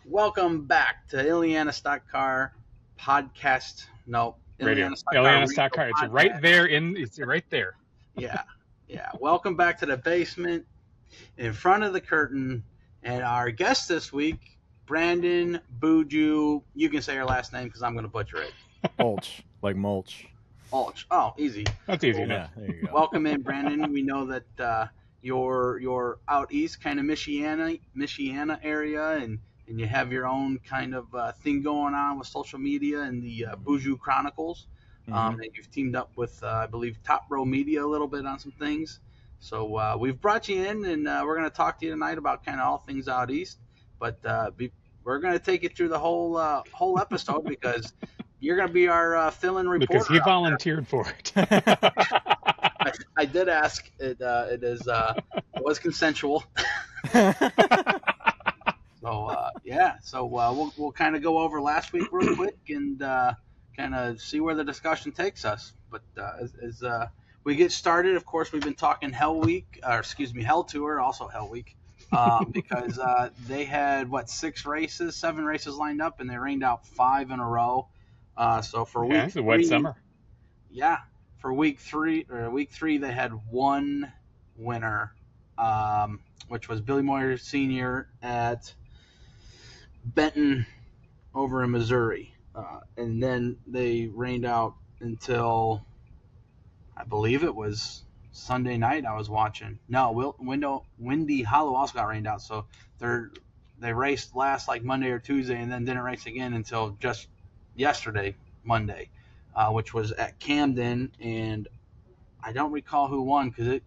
Welcome back to Illiana Stock Car Podcast. No, Radio. Illiana Stock Car. It's right there. It's right there. Yeah. Welcome back to the basement, in front of the curtain, and our guest this week, Brandon Buju. You can say your last name because I'm going to butcher it. Mulch, like mulch. Mulch. Oh, easy. That's easy enough. Yeah, there you go. Welcome in, Brandon. We know that you're out east, kind of Michiana area, and you have your own kind of thing going on with social media and the Buju Chronicles. And you've teamed up with, I believe, Top Row Media a little bit on some things. So we've brought you in, and we're going to talk to you tonight about kind of all things out east. But we're going to take you through the whole episode because you're going to be our fill-in reporter. Because he volunteered for it. I did ask. It was consensual. So we'll kind of go over last week real quick and kind of see where the discussion takes us. But as we get started, of course, we've been talking Hell Tour, also Hell Week, because they had 7 races lined up, and they rained out 5 in a row. So for week it's a wet summer. Yeah, for week three, they had one winner, which was Billy Moyer Sr. at Benton over in Missouri. And then they rained out until, I believe it was Sunday night I was watching. No, Windy Hollow also got rained out. So they raced last Monday or Tuesday and then didn't race again until just yesterday, Monday, which was at Camden. And I don't recall who won because it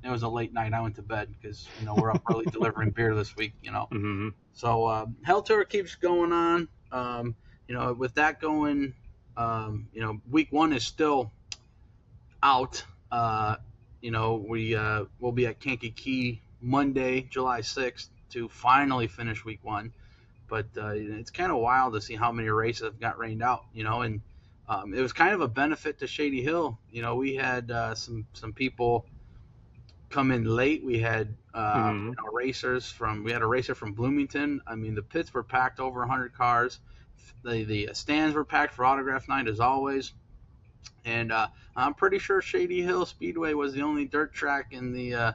was a late night. I went to bed because, we're up early delivering beer this week, Mm-hmm. So Hell Tour keeps going on. With that going, week 1 is still out. We'll be at Kankakee Monday, July 6th to finally finish week 1. But it's kind of wild to see how many races have got rained out, and it was kind of a benefit to Shady Hill. We had some people come in late. We had racers we had a racer from Bloomington. I mean, the pits were packed, over 100 cars. The stands were packed for autograph night as always. And I'm pretty sure Shady Hill Speedway was the only dirt track in the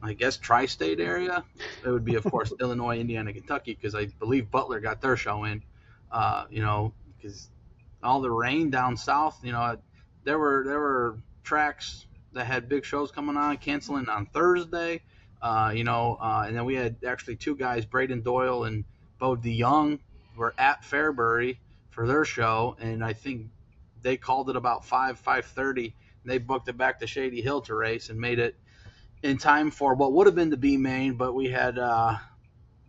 I guess tri-state area. It would be, of course, Illinois, Indiana, Kentucky, because I believe Butler got their show in. Because all the rain down south, there were tracks that had big shows coming on, canceling on Thursday. And then we had actually 2 guys, Braden Doyle and Bo DeYoung, were at Fairbury for their show, and I think they called it about 5:30. They booked it back to Shady Hill to race and made it in time for what would have been the B main, but we had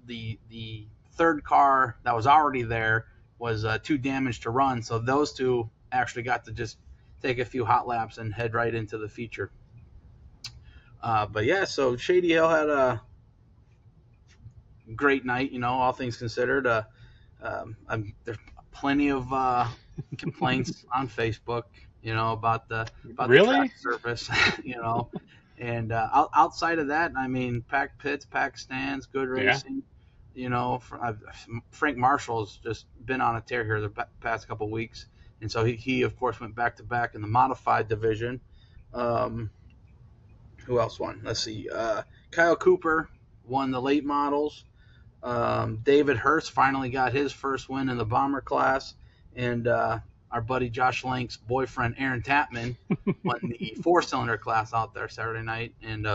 the third car that was already there was too damaged to run, so those 2 actually got to just take a few hot laps and head right into the feature. So Shady Hill had a great night, all things considered. There's plenty of complaints on Facebook, about the track surface, and outside of that, I mean, packed pits, packed stands, good racing. Frank Marshall's just been on a tear here the past couple of weeks, and so he of course went back to back in the modified division. Who else won? Let's see. Kyle Cooper won the late models. David Hurst finally got his first win in the bomber class, and our buddy Josh Lank's boyfriend Aaron Tapman won the 4-cylinder class out there Saturday night. And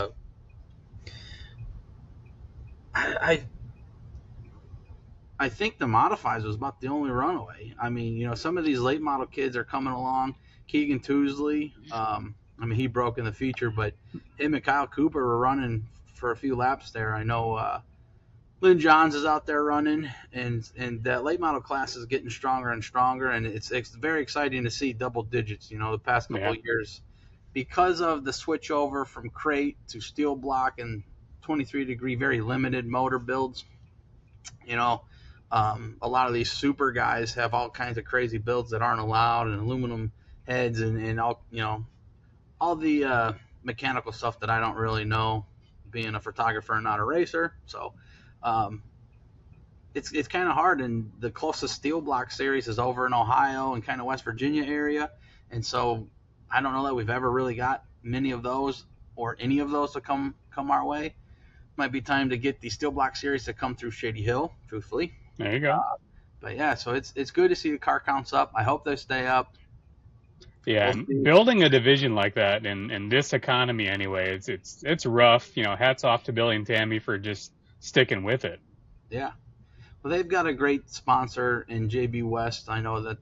I think the modifieds was about the only runaway. I mean, some of these late model kids are coming along. Keegan Tousley, he broke in the feature, but him and Kyle Cooper were running for a few laps there. I know Lynn Johns is out there running, and that late model class is getting stronger and stronger, and it's very exciting to see double digits, the past couple of years. Because of the switch over from crate to steel block and 23-degree, very limited motor builds, A lot of these super guys have all kinds of crazy builds that aren't allowed, and aluminum heads, and all all the mechanical stuff that I don't really know, being a photographer and not a racer. So um, it's kind of hard. And the closest steel block series is over in Ohio and kind of West Virginia area, and so I don't know that we've ever really got many of those or any of those to come our way. Might be time to get the steel block series to come through Shadyhill, truthfully. There you go. But yeah, so it's good to see the car counts up. I hope they stay up. Yeah, and building a division like that in this economy anyway, it's rough. Hats off to Billy and Tammy for just sticking with it. Yeah. Well, they've got a great sponsor in JB West. I know that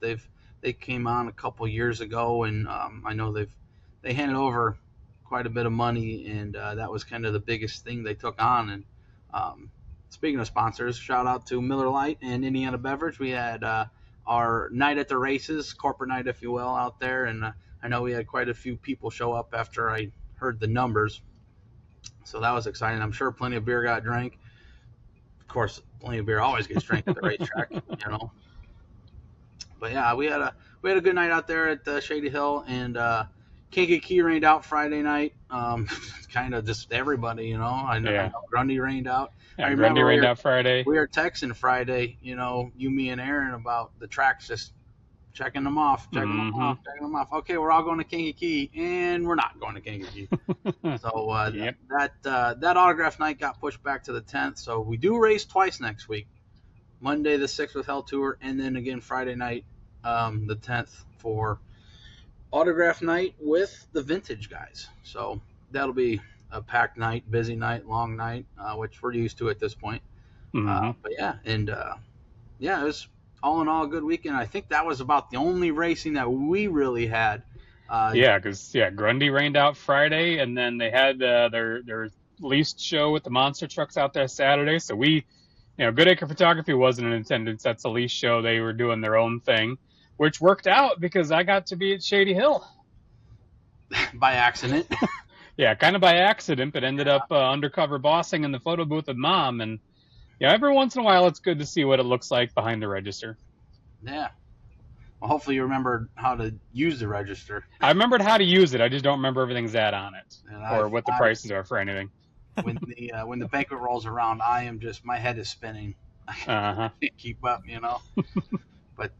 they came on a couple years ago, and I know they handed over quite a bit of money, and that was kind of the biggest thing they took on. And speaking of sponsors, shout out to Miller Lite and Indiana Beverage. We had our night at the races, corporate night, if you will, out there, and I know we had quite a few people show up after I heard the numbers, so that was exciting. I'm sure plenty of beer got drank. Of course, plenty of beer always gets drank at the racetrack, But yeah, we had a good night out there at Shadyhill, and Kankakee rained out Friday night. Kind of just everybody, I know Grundy rained out. Yeah, Grundy rained out Friday. We were texting Friday, you, me, and Aaron about the tracks, just checking them off. Okay, we're all going to Kankakee, and we're not going to Kankakee. So Yep. that autograph night got pushed back to the 10th. So we do race twice next week. Monday the 6th with Hell Tour, and then again Friday night, the 10th, for autograph night with the vintage guys. So that'll be a packed night, busy night, long night, which we're used to at this point. But yeah, and it was all in all a good weekend. I think that was about the only racing that we really had. Because Grundy rained out Friday, and then they had their leased show with the monster trucks out there Saturday. So we, Goodaker Photography wasn't in attendance. That's the leased show. They were doing their own thing, which worked out because I got to be at Shadyhill. By accident. Yeah, kind of by accident, but ended up undercover bossing in the photo booth with Mom. And every once in a while, it's good to see what it looks like behind the register. Yeah. Well, hopefully you remembered how to use the register. I remembered how to use it. I just don't remember everything's at on it, or what the prices are for anything. When the banquet rolls around, my head is spinning. I can't keep up, But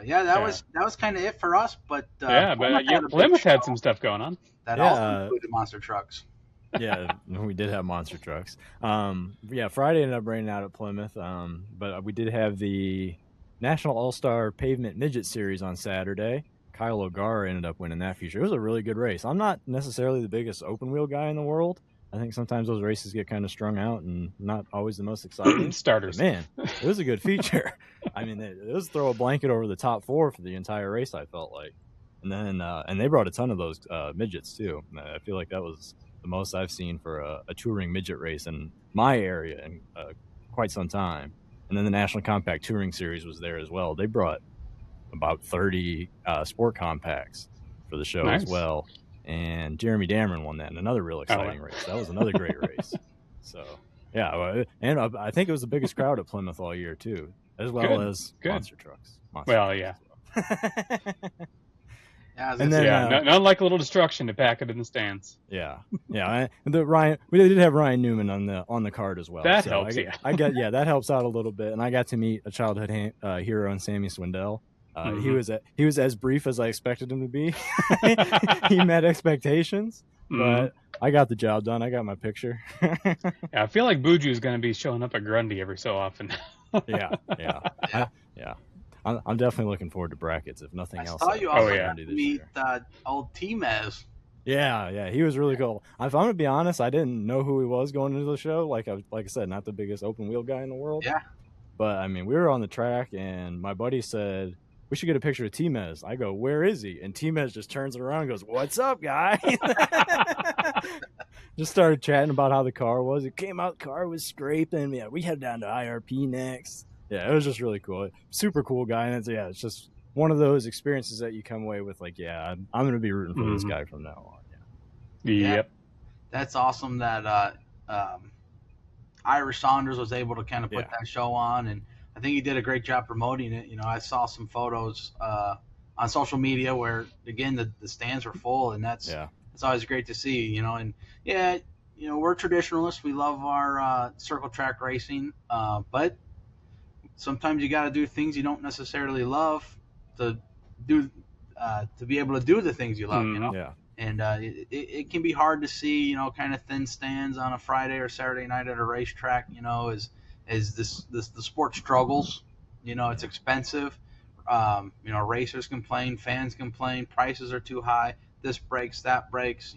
yeah, that was kind of it for us. But Plymouth had some stuff going on. That also included monster trucks. Yeah, we did have monster trucks. Friday ended up raining out at Plymouth, but we did have the National All-Star Pavement Midget Series on Saturday. Kyle O'Gara ended up winning that feature. It was a really good race. I'm not necessarily the biggest open-wheel guy in the world. I think sometimes those races get kind of strung out and not always the most exciting. Starters. But man, it was a good feature. I mean, it was throw a blanket over the top four for the entire race, I felt like. And then and they brought a ton of those midgets, too. I feel like that was the most I've seen for a touring midget race in my area in quite some time. And then the National Compact Touring Series was there as well. They brought about 30 sport compacts for the show as well. And Jeremy Dameron won that in another real exciting race. That was another great race. So, yeah. And I think it was the biggest crowd at Plymouth all year, too, as well as monster trucks. Not like a little destruction to pack it in the stands. Yeah. We did have Ryan Newman on the card as well. That helps. That helps out a little bit. And I got to meet a childhood hero in Sammy Swindell. He was as brief as I expected him to be. He met expectations, but I got the job done. I got my picture. I feel like Buju is going to be showing up at Grundy every so often. Yeah. I'm definitely looking forward to brackets, if nothing else. I saw you also meet old T-Mez. Yeah, he was really cool. If I'm gonna be honest, I didn't know who he was going into the show. Like I said, not the biggest open wheel guy in the world. Yeah. But I mean, we were on the track, and my buddy said, we should get a picture of T-Mez. I go, where is he? And T-Mez just turns around and goes, what's up, guy? Just started chatting about how the car was. It came out, the car was scraping. Yeah, we head down to IRP next. Yeah, it was just really cool. Super cool guy. And it's just one of those experiences that you come away with like, I'm going to be rooting for this guy from now on. Yeah. Yep. That's awesome that Irish Saunders was able to kind of put that show on. And I think he did a great job promoting it. I saw some photos on social media where again the stands were full, and that's always great to see. And yeah, we're traditionalists. We love our circle track racing, but sometimes you got to do things you don't necessarily love to do to be able to do the things you love. Yeah. And it can be hard to see, kind of thin stands on a Friday or Saturday night at a racetrack, as the sport struggles. It's expensive. Racers complain, fans complain, prices are too high. This breaks, that breaks.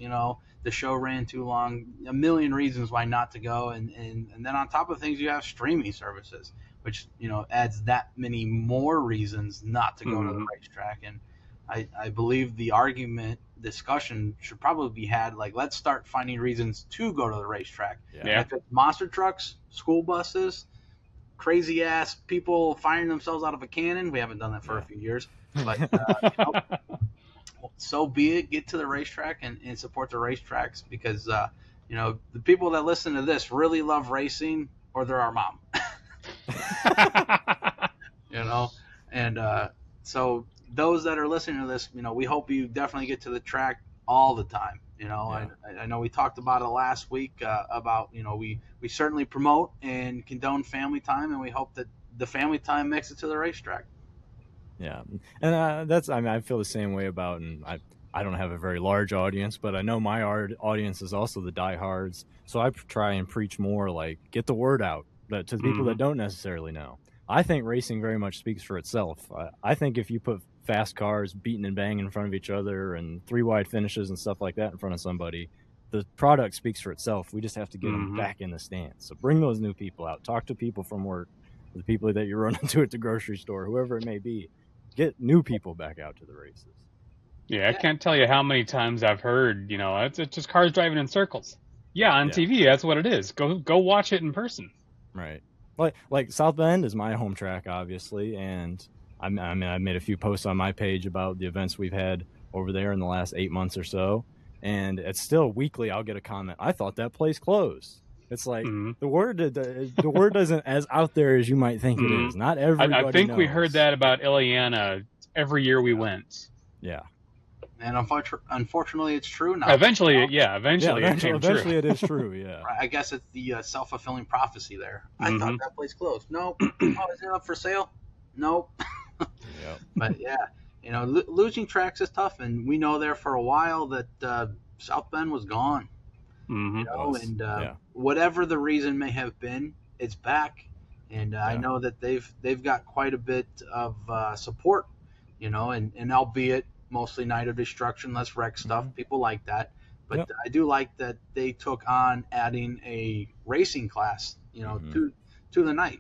The show ran too long. A million reasons why not to go. And then on top of things, you have streaming services, which adds that many more reasons not to go to the racetrack. And I believe the discussion should probably be had, like, let's start finding reasons to go to the racetrack. Yeah. If it's monster trucks, school buses, crazy ass people firing themselves out of a cannon, we haven't done that for a few years, but so be it. Get to the racetrack and support the racetracks, because the people that listen to this really love racing, or they're our mom. And so those that are listening to this, we hope you definitely get to the track all the time. I know we talked about it last week about, we certainly promote and condone family time, and we hope that the family time makes it to the racetrack. Yeah. And I feel the same way about, and I don't have a very large audience, but I know my audience is also the diehards. So I try and preach more, like, get the word out to the people that don't necessarily know. I think racing very much speaks for itself. I think if you put fast cars beating and banging in front of each other and 3-wide finishes and stuff like that in front of somebody, the product speaks for itself. We just have to get them back in the stands. So bring those new people out. Talk to people from work, the people that you run into at the grocery store, whoever it may be. Get new people back out to the races. Yeah, I can't tell you how many times I've heard, it's just cars driving in circles. Yeah, on TV, that's what it is. Go watch it in person. Right. Like South Bend is my home track, obviously, and I made a few posts on my page about the events we've had over there in the last 8 months or so, and it's still weekly. I'll get a comment, I thought that place closed. It's like the word isn't as out there as you might think it is. Not everybody I think knows. we heard that about Illiana every year we went. Yeah. And unfortunately, it's true now. Eventually it came true. Eventually it is true, yeah. I guess it's the self-fulfilling prophecy there. I thought that place closed. Nope. Oh, is it up for sale? Nope. Yep. But yeah, losing tracks is tough, and we know there for a while that South Bend was gone. Whatever the reason may have been, it's back, and I know that they've got quite a bit of support, and albeit mostly Night of Destruction, less wreck stuff. People like that, but I do like that they took on adding a racing class, to the night,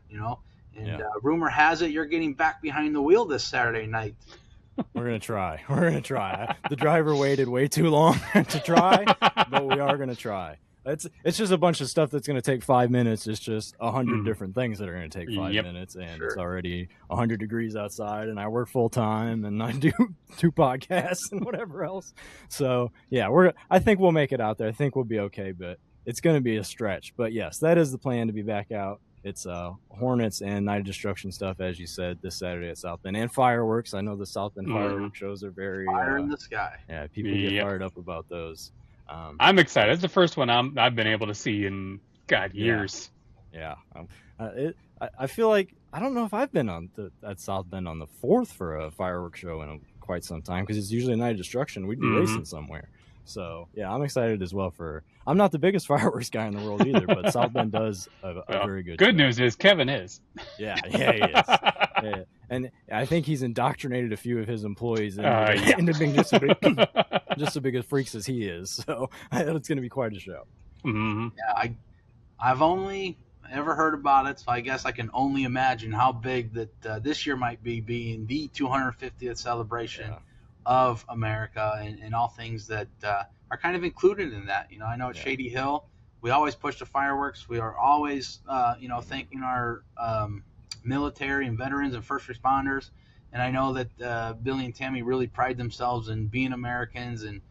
And rumor has it you're getting back behind the wheel this Saturday night. We're gonna try. The driver waited way too long to try, but we are gonna try. It's just a bunch of stuff that's gonna take 5 minutes. It's just 100 different things that are gonna take 5 minutes, and it's already 100 degrees outside, and I work full time, and I do 2 podcasts and whatever else. So yeah, I think we'll make it out there. I think we'll be okay, but it's gonna be a stretch. But yes, that is the plan, to be back out. It's Hornets and Night of Destruction stuff, as you said, this Saturday at South Bend, and fireworks. I know the South Bend fireworks shows are very fire in the sky. Yeah, people get fired up about those. I'm excited. It's the first one I've been able to see in years. Yeah. I feel like I don't know if I've been at South Bend on the 4th for a fireworks show in quite some time, because it's usually a Night of Destruction. We'd be racing somewhere. So yeah, I'm excited as well I'm not the biggest fireworks guy in the world either, but South Bend does a very good show. News is Kevin is. Yeah, he is. Yeah. And I think he's indoctrinated a few of his employees into being just as big as freaks as he is. So it's going to be quite a show. Yeah, I've only ever heard about it, so I guess I can only imagine how big that this year might be, being the 250th celebration of America, and all things that are kind of included in that. I know at Shadyhill, we always push the fireworks. We are always, thanking our military and veterans and first responders. And I know that Billy and Tammy really pride themselves in being Americans. And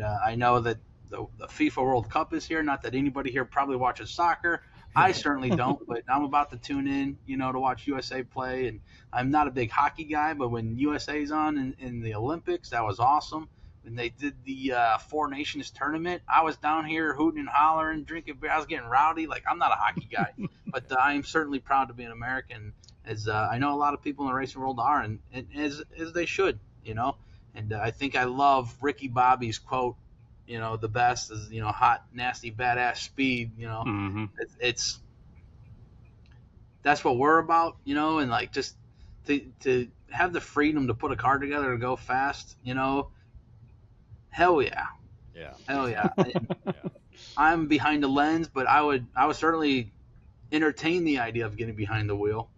I know that the FIFA World Cup is here. Not that anybody here probably watches soccer, I certainly don't, but I'm about to tune in, to watch USA play. And I'm not a big hockey guy, but when USA's on in the Olympics, that was awesome. When they did the Four Nations tournament, I was down here hooting and hollering, drinking beer. I was getting rowdy. Like, I'm not a hockey guy, but I am certainly proud to be an American, as I know a lot of people in the racing world are, and as they should, And I think I love Ricky Bobby's quote, the best is, hot, nasty, badass speed, it's that's what we're about, and like just to have the freedom to put a car together and go fast, hell yeah. Yeah. Hell yeah. I'm behind the lens, but I would certainly entertain the idea of getting behind the wheel.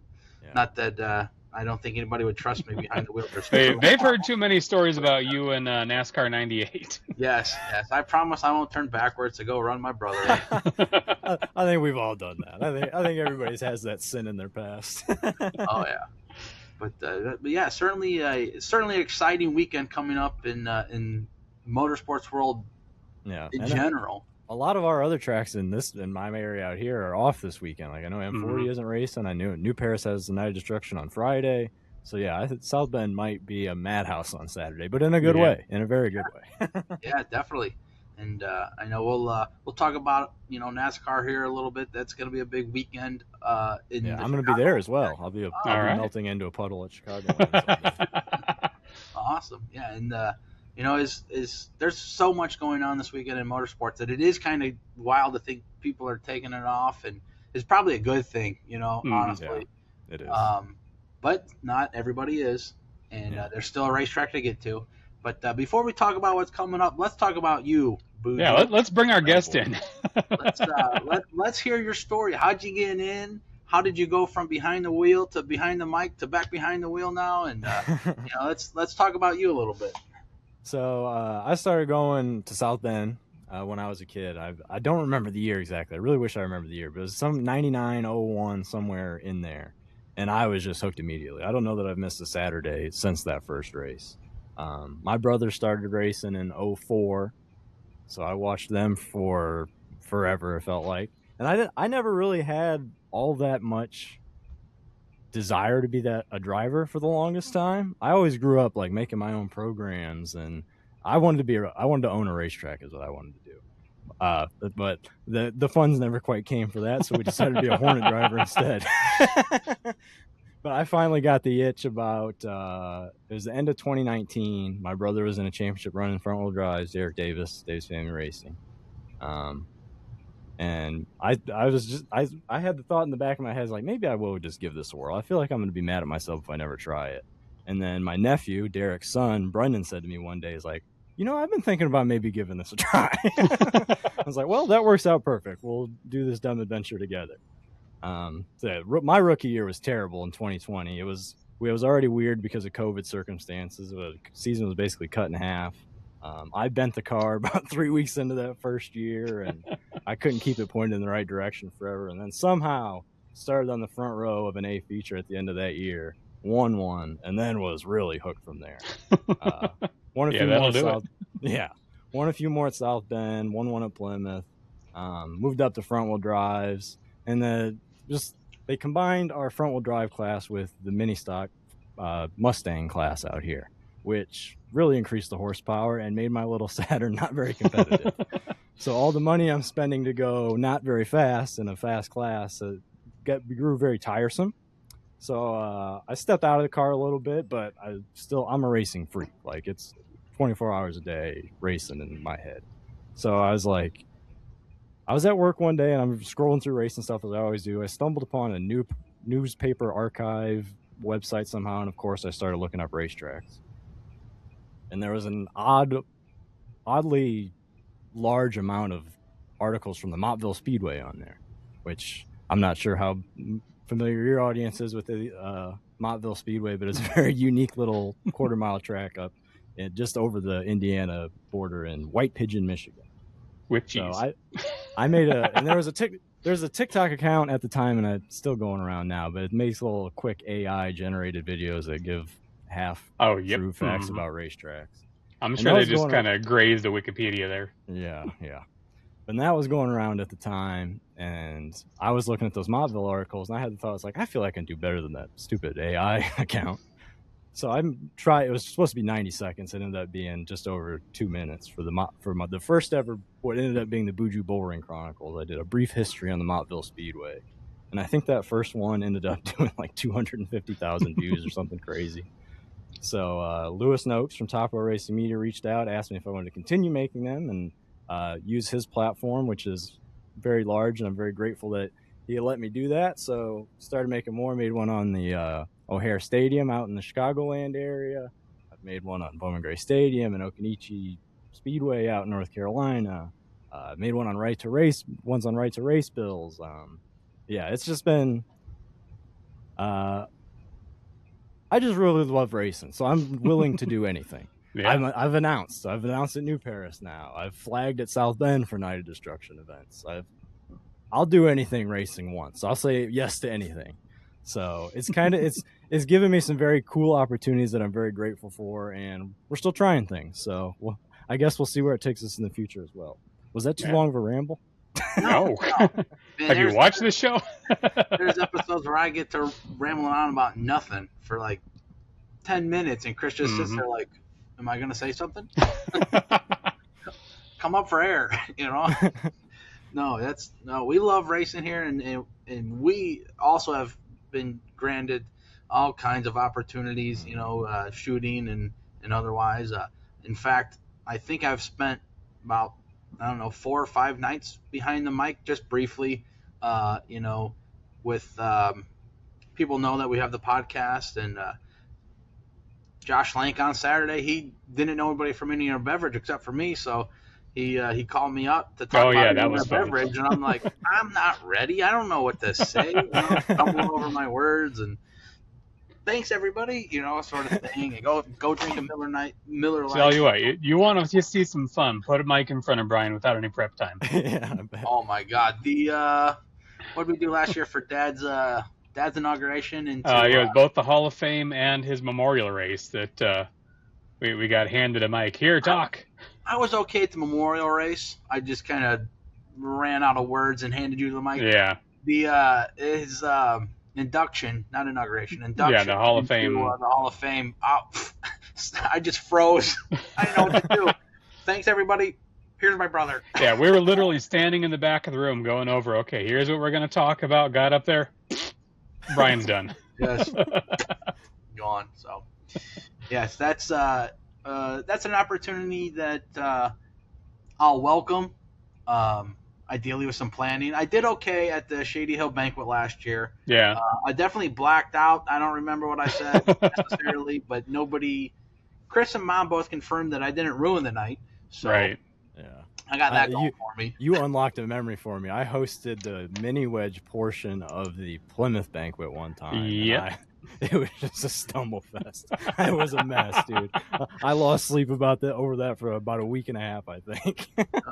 Yeah. Not that I don't think anybody would trust me behind the wheel. They've heard too many stories about you in NASCAR 98. Yes. I promise I won't turn backwards to go run my brother. I think we've all done that. I think everybody has that sin in their past. Oh yeah. But yeah, certainly an exciting weekend coming up in motorsports world. Yeah. In general. A lot of our other tracks in my area out here are off this weekend. Like I know M40 isn't racing. I knew New Paris has the Night of Destruction on Friday. So yeah, I think South Bend might be a madhouse on Saturday, but in a good way, in a very good way. Yeah, definitely. And I know we'll talk about NASCAR here a little bit. That's going to be a big weekend. I'm going to be there as well. I'll be melting into a puddle at Chicago. Awesome. Yeah, and is there's so much going on this weekend in motorsports that it is kind of wild to think people are taking it off, and it's probably a good thing, honestly. Yeah, it is. But not everybody is, and there's still a racetrack to get to. But before we talk about what's coming up, let's talk about you, Buju. Yeah, let's bring our guest in. Let's hear your story. How'd you get in? How did you go from behind the wheel to behind the mic to back behind the wheel now? And let's talk about you a little bit. So I started going to South Bend when I was a kid. I don't remember the year exactly. I really wish I remember the year, but it was some 99, 01, somewhere in there. And I was just hooked immediately. I don't know that I've missed a Saturday since that first race. My brother started racing in 04, so I watched them for forever, it felt like. And I never really had all that much desire to be a driver for the longest time. I always grew up like making my own programs, and I wanted to own a racetrack is what I wanted to do. But the funds never quite came for that, so we decided to be a Hornet driver instead. But I finally got the itch about it was the end of 2019. My brother was in a championship running front wheel drives, Derek Davis Family Racing. And I had the thought in the back of my head, like, maybe I will just give this a whirl. I feel like I'm going to be mad at myself if I never try it. And then my nephew, Derek's son, Brendan, said to me one day, he's like, I've been thinking about maybe giving this a try. I was like, well, that works out perfect. We'll do this dumb adventure together. So my rookie year was terrible in 2020. It was already weird because of COVID circumstances. The season was basically cut in half. I bent the car about 3 weeks into that first year, and I couldn't keep it pointed in the right direction forever. And then somehow started on the front row of an A feature at the end of that year, won one, and then was really hooked from there. Won a few more at South Bend, won one at Plymouth, moved up to front wheel drives, and then they combined our front wheel drive class with the mini stock Mustang class out here, which really increased the horsepower and made my little Saturn not very competitive. So all the money I'm spending to go not very fast in a fast class grew very tiresome. So I stepped out of the car a little bit, but I'm a racing freak. Like, it's 24 hours a day racing in my head. So I was at work one day and I'm scrolling through racing stuff as I always do. I stumbled upon a new newspaper archive website somehow, and of course I started looking up racetracks. And there was an oddly large amount of articles from the Montville Speedway on there, which I'm not sure how familiar your audience is with the Montville Speedway, but it's a very unique little quarter-mile track up just over the Indiana border in White Pigeon, Michigan. With cheese. So I made and there's a TikTok account at the time, and it's still going around now, but it makes little quick AI generated videos that give half true facts about racetracks. I'm sure they just kind of grazed the Wikipedia there. Yeah. And that was going around at the time, and I was looking at those Mottville articles, and I had the thought, I was like, I feel like I can do better than that stupid AI account. So I tried. It was supposed to be 90 seconds. It ended up being just over 2 minutes for the first ever. What ended up being the Buju Bullring Chronicles. I did a brief history on the Mottville Speedway, and I think that first one ended up doing like 250,000 views or something crazy. So Lewis Noakes from Top Row Racing Media reached out, asked me if I wanted to continue making them and use his platform, which is very large, and I'm very grateful that he let me do that. So started making more. Made one on the O'Hare Stadium out in the Chicagoland area. I've made one on Bowman Gray Stadium and Okanichi Speedway out in North Carolina. Made one on Right to Race. One's on Right to Race bills. Yeah, it's just been. I just really love racing, so I'm willing to do anything. Yeah. I've announced at New Paris now. I've flagged at South Bend for Night of Destruction events. I'll do anything racing once. I'll say yes to anything. So it's kind of it's given me some very cool opportunities that I'm very grateful for, and we're still trying things. So I guess we'll see where it takes us in the future as well. Was that too long of a ramble? No. Man, have you watched this show? There's episodes where I get to rambling on about nothing for like 10 minutes, and Chris just sits there like, am I going to say something? Come up for air, you know? No, we love racing here, and we also have been granted all kinds of opportunities, you know, shooting and otherwise. In fact, I think I've spent about, 4 or 5 nights behind the mic, just briefly, you know, with people know that we have the podcast, and Josh Lank on Saturday, he didn't know anybody from Indiana Beverage except for me, so he called me up to talk about Indiana Beverage, and I'm like, I'm not ready. I don't know what to say. You know, stumbling over my words, and thanks everybody, you know, sort of thing. And go drink a Miller Lite. Tell you what, you want to just see some fun? Put a mic in front of Brian without any prep time. Yeah, I bet. Oh my God, what did we do last year for Dad's inauguration? It was both the Hall of Fame and his memorial race that we got handed a mic. Here, talk. I was okay at the memorial race. I just kind of ran out of words and handed you the mic. Yeah. His induction, not inauguration, induction. Yeah, the Hall of Fame. The Hall of Fame. Oh, I just froze. I didn't know what to do. Thanks, everybody. Here's my brother. Yeah, we were literally standing in the back of the room going over, okay, here's what we're going to talk about. Got up there. Brian's done. Yes. Gone. So, yes, that's an opportunity that I'll welcome. Ideally with some planning. I did okay at the Shadyhill banquet last year. Yeah. I definitely blacked out. I don't remember what I said necessarily, but Chris and Mom both confirmed that I didn't ruin the night. So right. Yeah. I got that going for me. You unlocked a memory for me. I hosted the mini wedge portion of the Plymouth banquet one time. Yeah. It was just a stumble fest. It was a mess, dude. I lost sleep over that for about a week and a half, I think.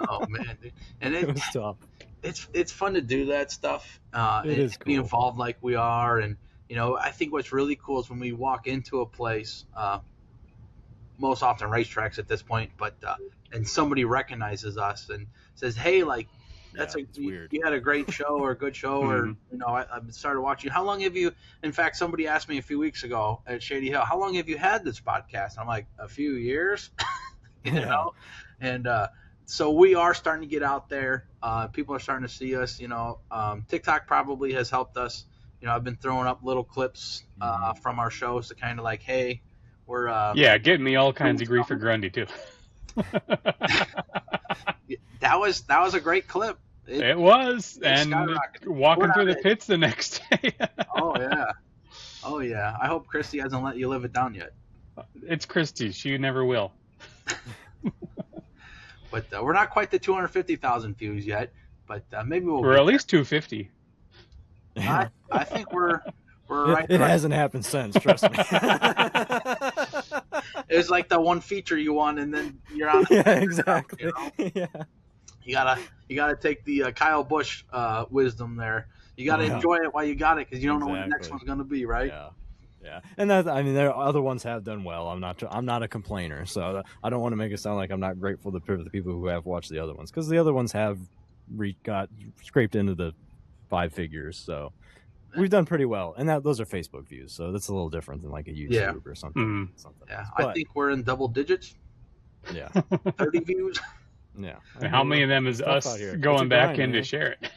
Oh man, dude. And it was tough. It's fun to do that stuff. It is cool. Be involved like we are, and you know, I think what's really cool is when we walk into a place, most often racetracks at this point, but and somebody recognizes us and says, "Hey, like, you had a great show or a good show," or you know, I started watching. How long have you? In fact, somebody asked me a few weeks ago at Shadyhill, "How long have you had this podcast?" And I'm like, "A few years," you know, and so we are starting to get out there. People are starting to see us. You know, TikTok probably has helped us. You know, I've been throwing up little clips from our shows to kind of like, hey, we're getting me all kinds of grief for Grundy too. That was a great clip. It was, and walking through the pits the next day. Oh yeah. I hope Christy hasn't let you live it down yet. It's Christy. She never will. But we're not quite the 250,000 views yet. But maybe we're at least 250. I think we're right. It hasn't happened since. Trust me. It was like the one feature you won, and then you're on. Yeah, exactly. You know? Yeah. You gotta take the Kyle Busch wisdom there. You gotta enjoy it while you got it, because you don't know when the next one's gonna be, right? Yeah. And there other ones have done well. I'm not a complainer, so I don't want to make it sound like I'm not grateful for the people who have watched the other ones, because the other ones have got scraped into the 5 figures. So we've done pretty well, and those are Facebook views, so that's a little different than like a YouTube or something. Something yeah, else. I think we're in double digits. Yeah, 30 views. Yeah. And how many of them is us going back in to share it?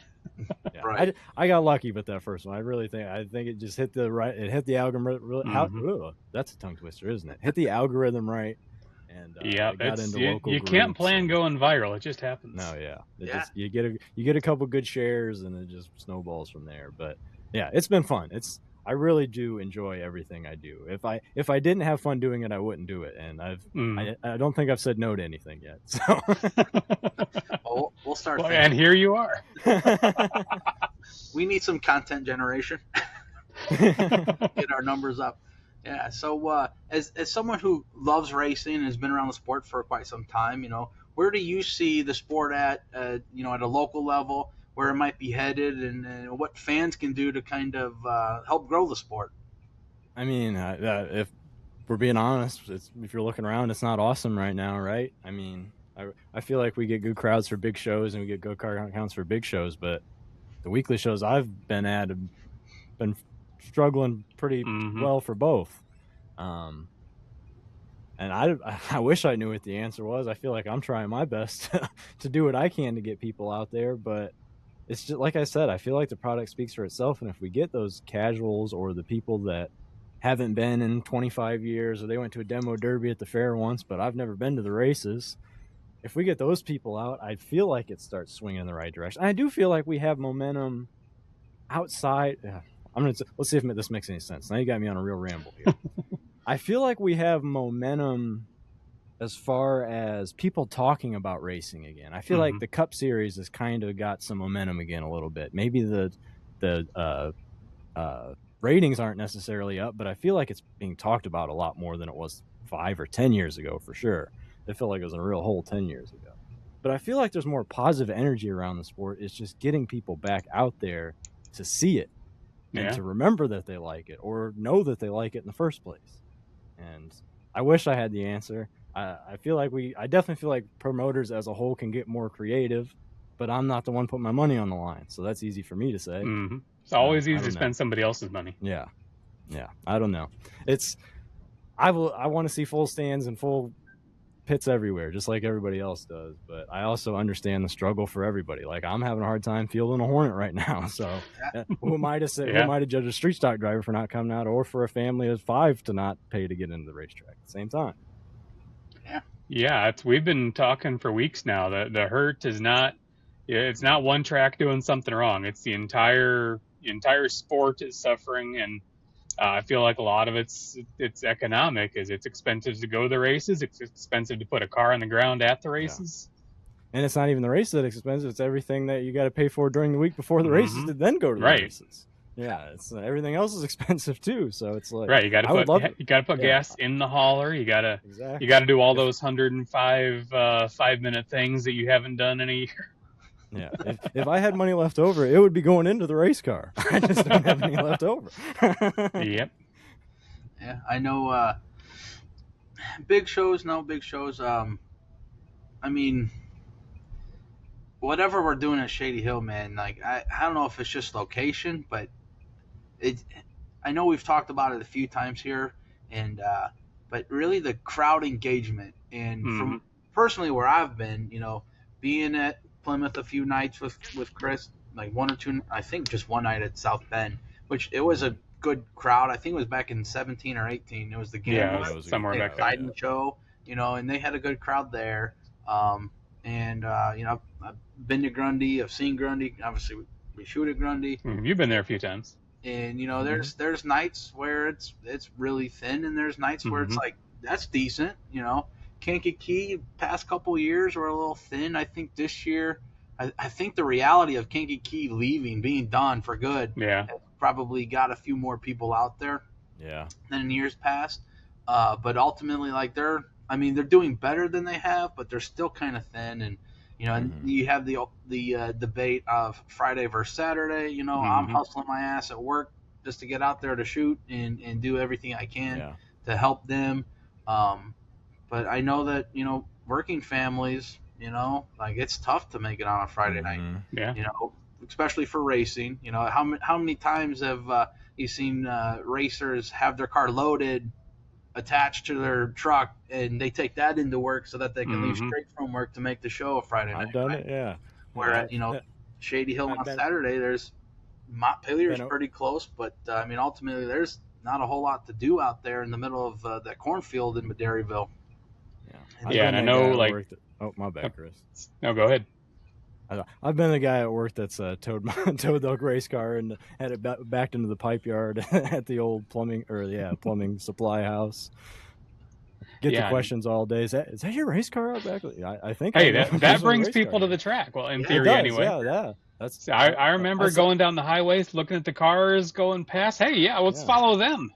Yeah. Right. I got lucky with that first one. I think it just hit the right. It hit the algorithm. Really, that's a tongue twister, isn't it? Hit the algorithm right, and it got into local you groups. can't plan going viral. It just happens. No, yeah. Just you get a couple good shares, and it just snowballs from there. But yeah, it's been fun. I really do enjoy everything I do. If I didn't have fun doing it, I wouldn't do it. And I don't think I've said no to anything yet. So we'll start. Well, and here you are. We need some content generation. Get our numbers up. Yeah. So as someone who loves racing and has been around the sport for quite some time, where do you see the sport at at a local level, where it might be headed, and what fans can do to kind of help grow the sport? I mean, if we're being honest, if you're looking around, it's not awesome right now, right? I mean, I feel like we get good crowds for big shows and we get good car counts for big shows, but the weekly shows I've been at have been struggling pretty well for both. And I wish I knew what the answer was. I feel like I'm trying my best to do what I can to get people out there, but it's just like I said, I feel like the product speaks for itself. And if we get those casuals or the people that haven't been in 25 years, or they went to a demo derby at the fair once, but I've never been to the races, if we get those people out, I feel like it starts swinging in the right direction. I do feel like we have momentum outside. Let's see if this makes any sense. Now you got me on a real ramble here. I feel like we have momentum as far as people talking about racing again. I feel like the Cup Series has kind of got some momentum again a little bit. Maybe the ratings aren't necessarily up, but I feel like it's being talked about a lot more than it was 5 or 10 years ago for sure. I feel like it was in a real hole 10 years ago. But I feel like there's more positive energy around the sport. It's just getting people back out there to see it and to remember that they like it or know that they like it in the first place. And I wish I had the answer. I definitely feel like promoters as a whole can get more creative, but I'm not the one putting my money on the line. So that's easy for me to say. It's always easy to spend somebody else's money. Yeah. I don't know. I want to see full stands and full pits everywhere, just like everybody else does. But I also understand the struggle for everybody. Like, I'm having a hard time fielding a Hornet right now. So who am I to say? Who am I to judge a street stock driver for not coming out, or for a family of 5 to not pay to get into the racetrack at the same time? Yeah, we've been talking for weeks now. The hurt is not. It's not one track doing something wrong. It's the entire sport is suffering, and I feel like a lot of it's economic. It's expensive to go to the races. It's expensive to put a car on the ground at the races. And it's not even the race that's expensive. It's everything that you got to pay for during the week before the races to then go to the races. Yeah, it's everything else is expensive too. So it's like you got to put gas in the hauler. You got to do all those 105 5-minute things that you haven't done in a year. Yeah, if I had money left over, it would be going into the race car. I just don't have any left over. Yep. Yeah, I know. Big shows, no big shows. I mean, whatever we're doing at Shady Hill, man. Like, I don't know if it's just location, but I know we've talked about it a few times here, and but really the crowd engagement, and from personally where I've been, being at Plymouth a few nights with Chris, like 1 or 2, I think just one night at South Bend, which it was a good crowd. I think it was back in 17 or 18. It was the Gambler, somewhere back there. Show, and they had a good crowd there. I've been to Grundy. I've seen Grundy. Obviously, we shoot at Grundy. You've been there a few times. And there's nights where it's really thin, and there's nights where it's like that's decent. Kankakee past couple years were a little thin. I think this year, I think the reality of Kankakee being done for good, has probably got a few more people out there, than in years past. But ultimately, like they're doing better than they have, but they're still kind of thin. And and you have the debate of Friday versus Saturday. I'm hustling my ass at work just to get out there to shoot and do everything I can to help them. But I know that, working families, You know, like it's tough to make it on a Friday night. Yeah. You know, especially for racing. You know, how many times have you seen racers have their car loaded, attached to their truck, and they take that into work so that they can leave straight from work to make the show a Friday night. I've done right? it, yeah. Where at Shady Hill I've on been- Saturday, there's Montpelier's been- pretty close, but I mean ultimately there's not a whole lot to do out there in the middle of that cornfield in Maderryville. Yeah, and I know, like, oh, my bad, Chris. No, go ahead. I've been the guy at work that's towed the race car and had it backed into the pipe yard at the old plumbing supply house. Get the questions all day. Is that your race car out back? I think. Hey, that brings people to the track. Well, in theory, anyway. Yeah. That's. I remember going down the highways, looking at the cars going past. Hey, let's follow them.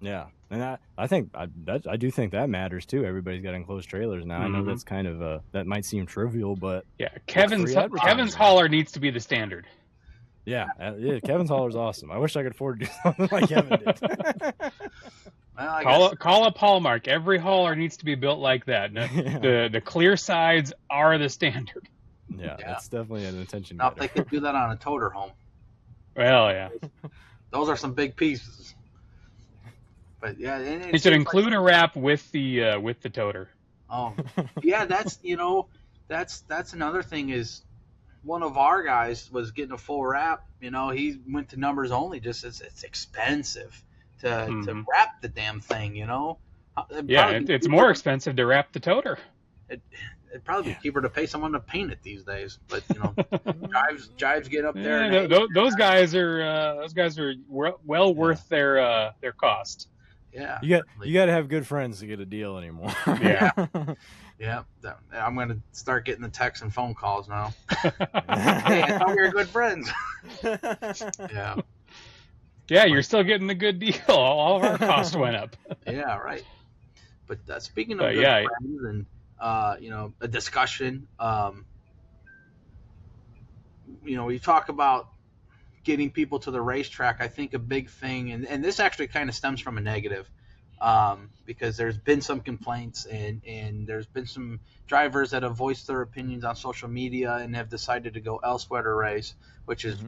Yeah, and I do think that matters too. Everybody's got enclosed trailers now. I know that's kind of that might seem trivial, but Kevin's hauler needs to be the standard. Yeah, Kevin's hauler's awesome. I wish I could afford to do something like Kevin did. Well, call up Hallmark. Every hauler needs to be built like that. The clear sides are the standard. Yeah, that's definitely an attention. Now, if they could do that on a toter home. Well, yeah. Those are some big pieces. But yeah, it should include a wrap with the toter. Oh, yeah, that's that's another thing is one of our guys was getting a full wrap. You know, he went to numbers only. Just it's expensive to wrap the damn thing. You know. It's more expensive to wrap the toter. It'd probably be cheaper to pay someone to paint it these days. But you know, Jives get up there. Yeah, those guys are well worth their cost. Yeah, you got to have good friends to get a deal anymore. Yeah. Yeah, I'm gonna start getting the texts and phone calls now. Hey, I thought we were good friends. Yeah. Yeah, you're still getting a good deal. All of our costs went up. Yeah, right. But speaking of good friends and a discussion, we talk about getting people to the racetrack. I think a big thing, and this actually kind of stems from a negative, because there's been some complaints and there's been some drivers that have voiced their opinions on social media and have decided to go elsewhere to race, which is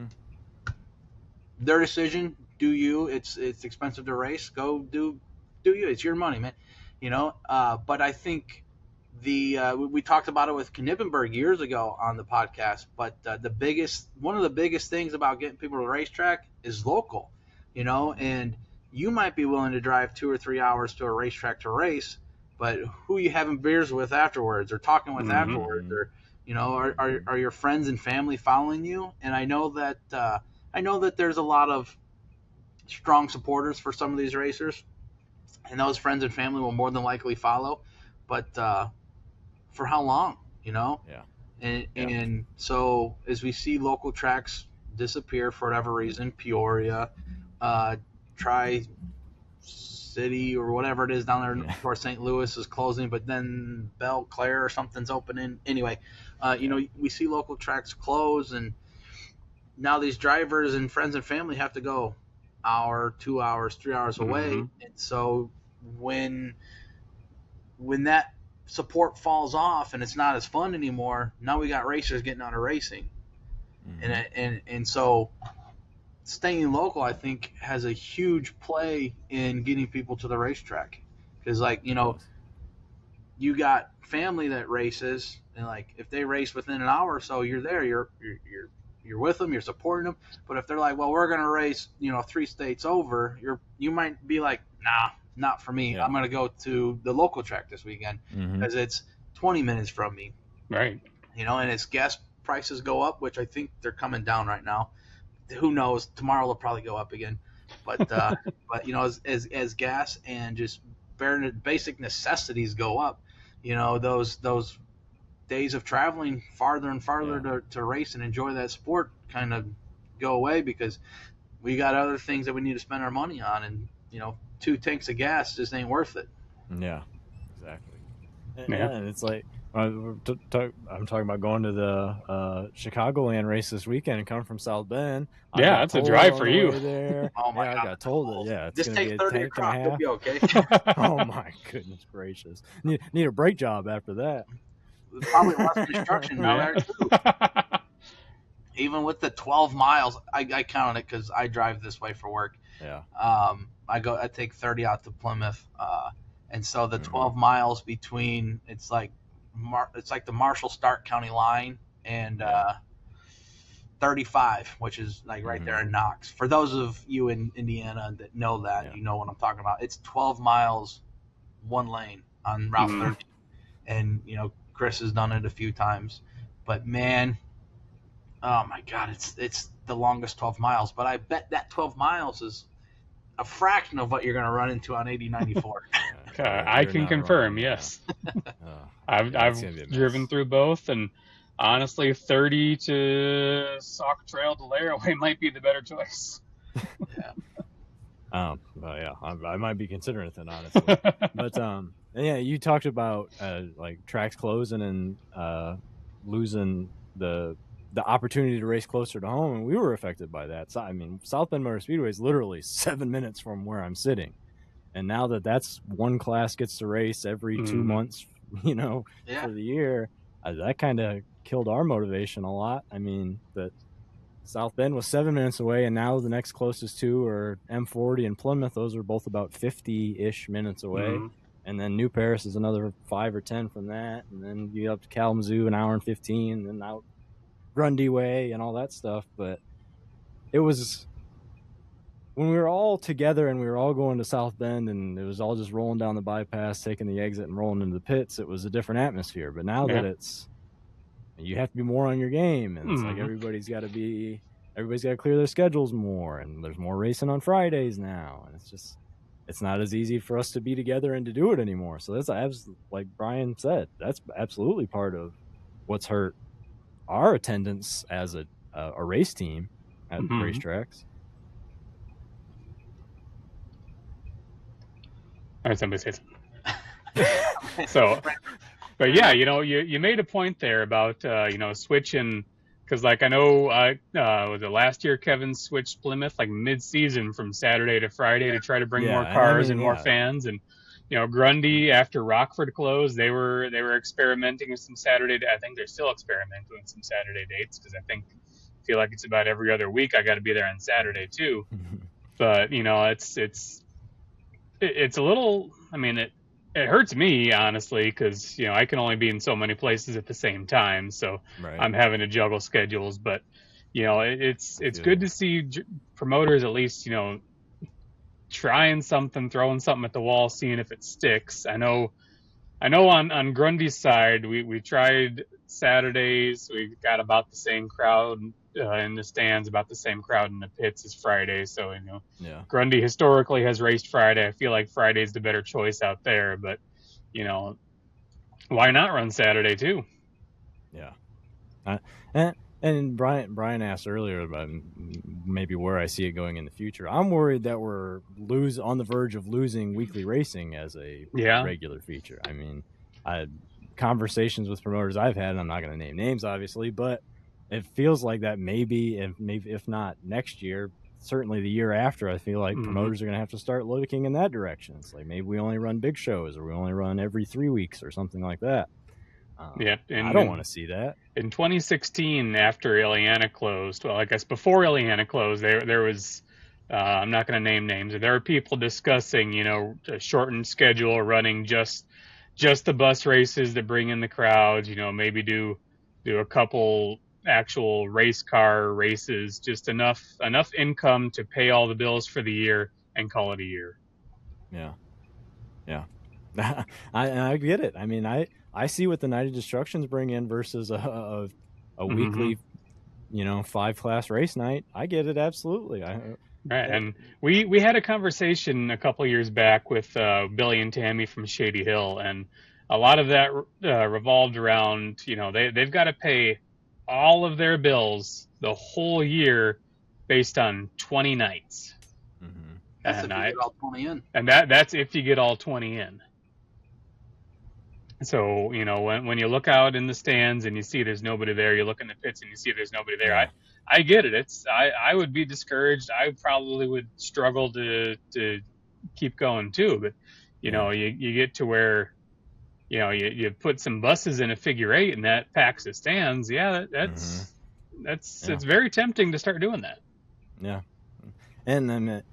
their decision. Do you? It's expensive to race. Go do you? It's your money, man. But I think we talked about it with Knippenberg years ago on the podcast. But one of the biggest things about getting people to the racetrack is local, and you might be willing to drive 2 or 3 hours to a racetrack to race, but who you having beers with afterwards or talking with afterwards, or are your friends and family following you? And I know that there's a lot of strong supporters for some of these racers, and those friends and family will more than likely follow, but for how long? And so as we see local tracks disappear for whatever reason, Peoria, Tri-City or whatever it is down there towards St. Louis is closing, but then Belle Claire or something's opening. Anyway, we see local tracks close, and now these drivers and friends and family have to go hour, 2 hours, 3 hours away. And so when that support falls off and it's not as fun anymore, now we got racers getting out of racing. And so staying local, I think, has a huge play in getting people to the racetrack, because you got family that races, and if they race within an hour or so, you're there, you're with them, you're supporting them. But if they're like, well, we're gonna race 3 states over, you might be like, nah, not for me. I'm gonna go to the local track this weekend because it's 20 minutes from me, right? And as gas prices go up, which I think they're coming down right now, who knows, tomorrow they'll probably go up again, but as gas and just basic necessities go up, those days of traveling farther and farther to race and enjoy that sport kind of go away, because we got other things that we need to spend our money on, and 2 tanks of gas just ain't worth it. Yeah, exactly. And it's like I'm talking about going to the Chicagoland race this weekend and coming from South Bend. Yeah, that's a drive for you. There. Oh my God, I got told that. It's just gonna take be a 30 tank across, and a half. you'll be okay. Oh my goodness gracious! Need a brake job after that. probably less construction down there too. Even with the 12 miles, I counted it because I drive this way for work. Yeah. I take 30 out to Plymouth, and so the 12 miles between it's like the Marshall-Stark County line and 35, which is like right there in Knox. For those of you in Indiana that know that, you know what I'm talking about. It's 12 miles, one lane on Route 30, and Chris has done it a few times, but man, oh my God, it's the longest 12 miles. But I bet that 12 miles is a fraction of what you're going to run into on 8094. I can confirm, wrong, yes. I've driven through both, and honestly, 30 to Sauk Trail to Laraway might be the better choice. Yeah. I might be considering it then, honestly. But yeah, you talked about like tracks closing and losing the opportunity to race closer to home, and we were affected by that. So, I mean, South Bend Motor Speedway is literally 7 minutes from where I'm sitting, and now that's one class gets to race every 2 months, for the year, that kind of killed our motivation a lot. I mean, that South Bend was 7 minutes away, and now the next closest two are M40 and Plymouth. Those are both about 50-ish minutes away. And then New Paris is another 5 or 10 from that. And then you get up to Kalamazoo, an hour and 15, and then out Grundy Way and all that stuff. But it was when we were all together and we were all going to South Bend and it was all just rolling down the bypass, taking the exit and rolling into the pits, it was a different atmosphere. But now that you have to be more on your game, and it's like everybody's got to clear their schedules more, and there's more racing on Fridays now, and it's not as easy for us to be together and to do it anymore. So that's like Brian said, that's absolutely part of what's hurt our attendance as a race team at racetracks. All right, somebody say something. So, but yeah, you made a point there about switching, because like I know was it last year Kevin switched Plymouth like mid-season from Saturday to Friday to try to bring more cars and more fans, and Grundy after Rockford closed, they were experimenting with some Saturday. I think they're still experimenting with some Saturday dates, because I feel like it's about every other week I got to be there on Saturday too. But it's a little. I mean, it hurts me honestly, because I can only be in so many places at the same time, so I'm having to juggle schedules. But it's good to see promoters at least trying something, throwing something at the wall, seeing if it sticks. I know on Grundy's side, we tried Saturdays. We got about the same crowd in the stands, about the same crowd in the pits as Friday. So, Grundy historically has raced Friday. I feel like Friday's the better choice out there, but, why not run Saturday too? Yeah. And Brian asked earlier about maybe where I see it going in the future. I'm worried that we're on the verge of losing weekly racing as a regular feature. I mean, conversations with promoters I've had, and I'm not going to name names, obviously, but it feels like that maybe if not next year, certainly the year after, I feel like promoters are going to have to start looking in that direction. It's like maybe we only run big shows, or we only run every 3 weeks or something like that. I don't want to see that. In 2016, after Illiana closed, well, I guess before Illiana closed, there was, I'm not going to name names, there were people discussing, a shortened schedule, running just the bus races that bring in the crowds, maybe do a couple actual race car races, just enough income to pay all the bills for the year and call it a year. Yeah. I get it. I mean, I see what the Night of Destructions bring in versus a weekly, 5-class race night. I get it, absolutely. Right, and we had a conversation a couple years back with Billy and Tammy from Shadyhill, and a lot of that revolved around, they've got to pay all of their bills the whole year based on 20 nights. That's if you get all 20 in. And that's if you get all 20 in. So, when you look out in the stands and you see there's nobody there, you look in the pits and you see there's nobody there. Yeah. I get it. I would be discouraged. I probably would struggle to keep going too. But, you get to where you put some buses in a figure 8 and that packs the stands. Yeah, that's it's very tempting to start doing that. Yeah, and then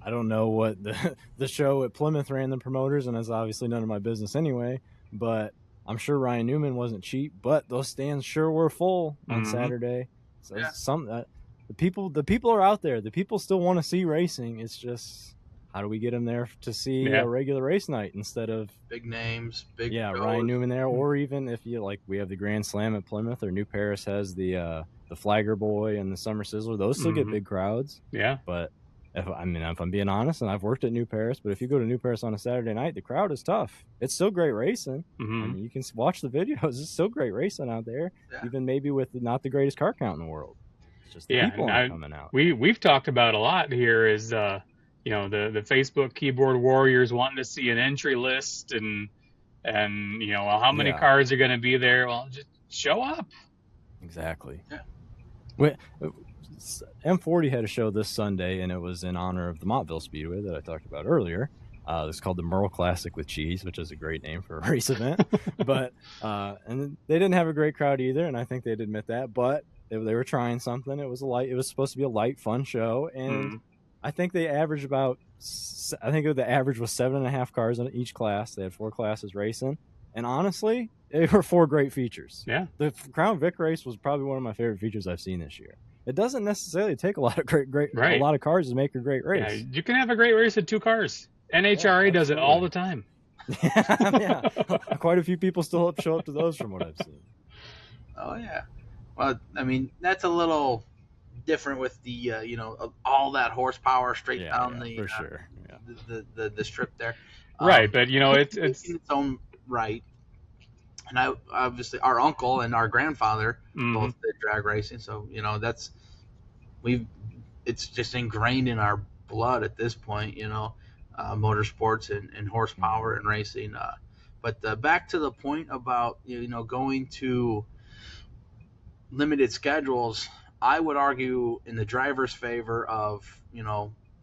I don't know what the show at Plymouth ran the promoters, and that's obviously none of my business anyway. But I'm sure Ryan Newman wasn't cheap, but those stands sure were full on Saturday. So the people are out there. The people still want to see racing. It's just, how do we get them there to see a regular race night instead of big names, big shows. Ryan Newman there, or even if you like, we have the Grand Slam at Plymouth, or New Paris has the Flagger Boy and the Summer Sizzler. Those still get big crowds. Yeah, but if I'm being honest, and I've worked at New Paris, but if you go to New Paris on a Saturday night, the crowd is tough. It's still great racing. I mean, you can watch the videos. It's still great racing out there, even maybe with not the greatest car count in the world. It's just the people aren't coming out. We've talked about a lot here is the Facebook keyboard warriors wanting to see an entry list and how many cars are going to be there. Well, just show up. Exactly. Yeah. M40 had a show this Sunday, and it was in honor of the Montville Speedway that I talked about earlier. It's called the Merle Classic with Cheese, which is a great name for a race event. But and they didn't have a great crowd either, and I think they'd admit that. But they were trying something. It was supposed to be a light, fun show, and I think they averaged about. I think the average was 7.5 cars in each class. They had 4 classes racing, and honestly, they were 4 great features. Yeah, the Crown Vic race was probably one of my favorite features I've seen this year. It doesn't necessarily take a lot of a lot of cars to make a great race. Yeah, you can have a great race with 2 cars. NHRA does it all the time. Yeah, quite a few people still show up to those from what I've seen. Oh yeah, well, I mean that's a little different with the all that horsepower straight down the for sure. the strip there. Right, but it's in its own right. And I obviously our uncle and our grandfather both did drag racing, so it's just ingrained in our blood at this point, motorsports and horsepower and racing. But back to the point about going to limited schedules, I would argue in the driver's favor of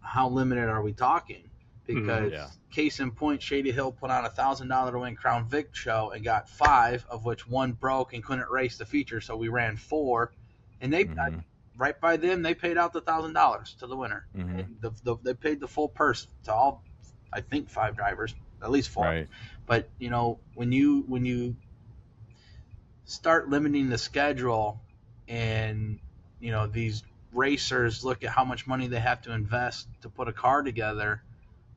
how limited are we talking? Because case in point, Shadyhill put on a $1,000 to win Crown Vic show and got 5, of which 1 broke and couldn't race the feature, so we ran 4, and they right by them they paid out the $1,000 to the winner. And they paid the full purse to all, I think 5 drivers, at least 4. Right. But when you start limiting the schedule, and these racers look at how much money they have to invest to put a car together.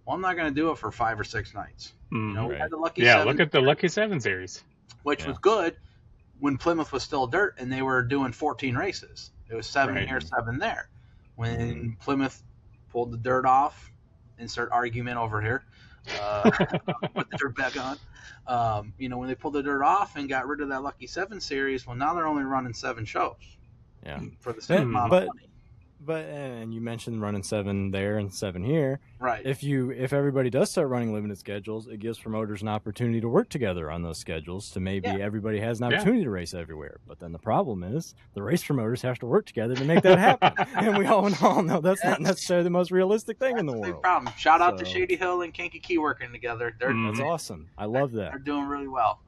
Well, I'm not going to do it for 5 or 6 nights. We had the Lucky 7. Look at the Lucky 7 series, which was good when Plymouth was still dirt and they were doing 14 races. It was 7 here, 7 there. When Plymouth pulled the dirt off, insert argument over here, put the dirt back on. When they pulled the dirt off and got rid of that Lucky 7 series, well, now they're only running 7 shows. Yeah, for the same amount of money. But and you mentioned running 7 there and 7 here. Right. If everybody does start running limited schedules, it gives promoters an opportunity to work together on those schedules to maybe everybody has an opportunity to race everywhere. But then the problem is the race promoters have to work together to make that happen. And we all know that's not necessarily the most realistic thing in the world. Big problem. Shout out to Shadyhill and Kankakee working together. That's awesome. I love that. They're doing really well.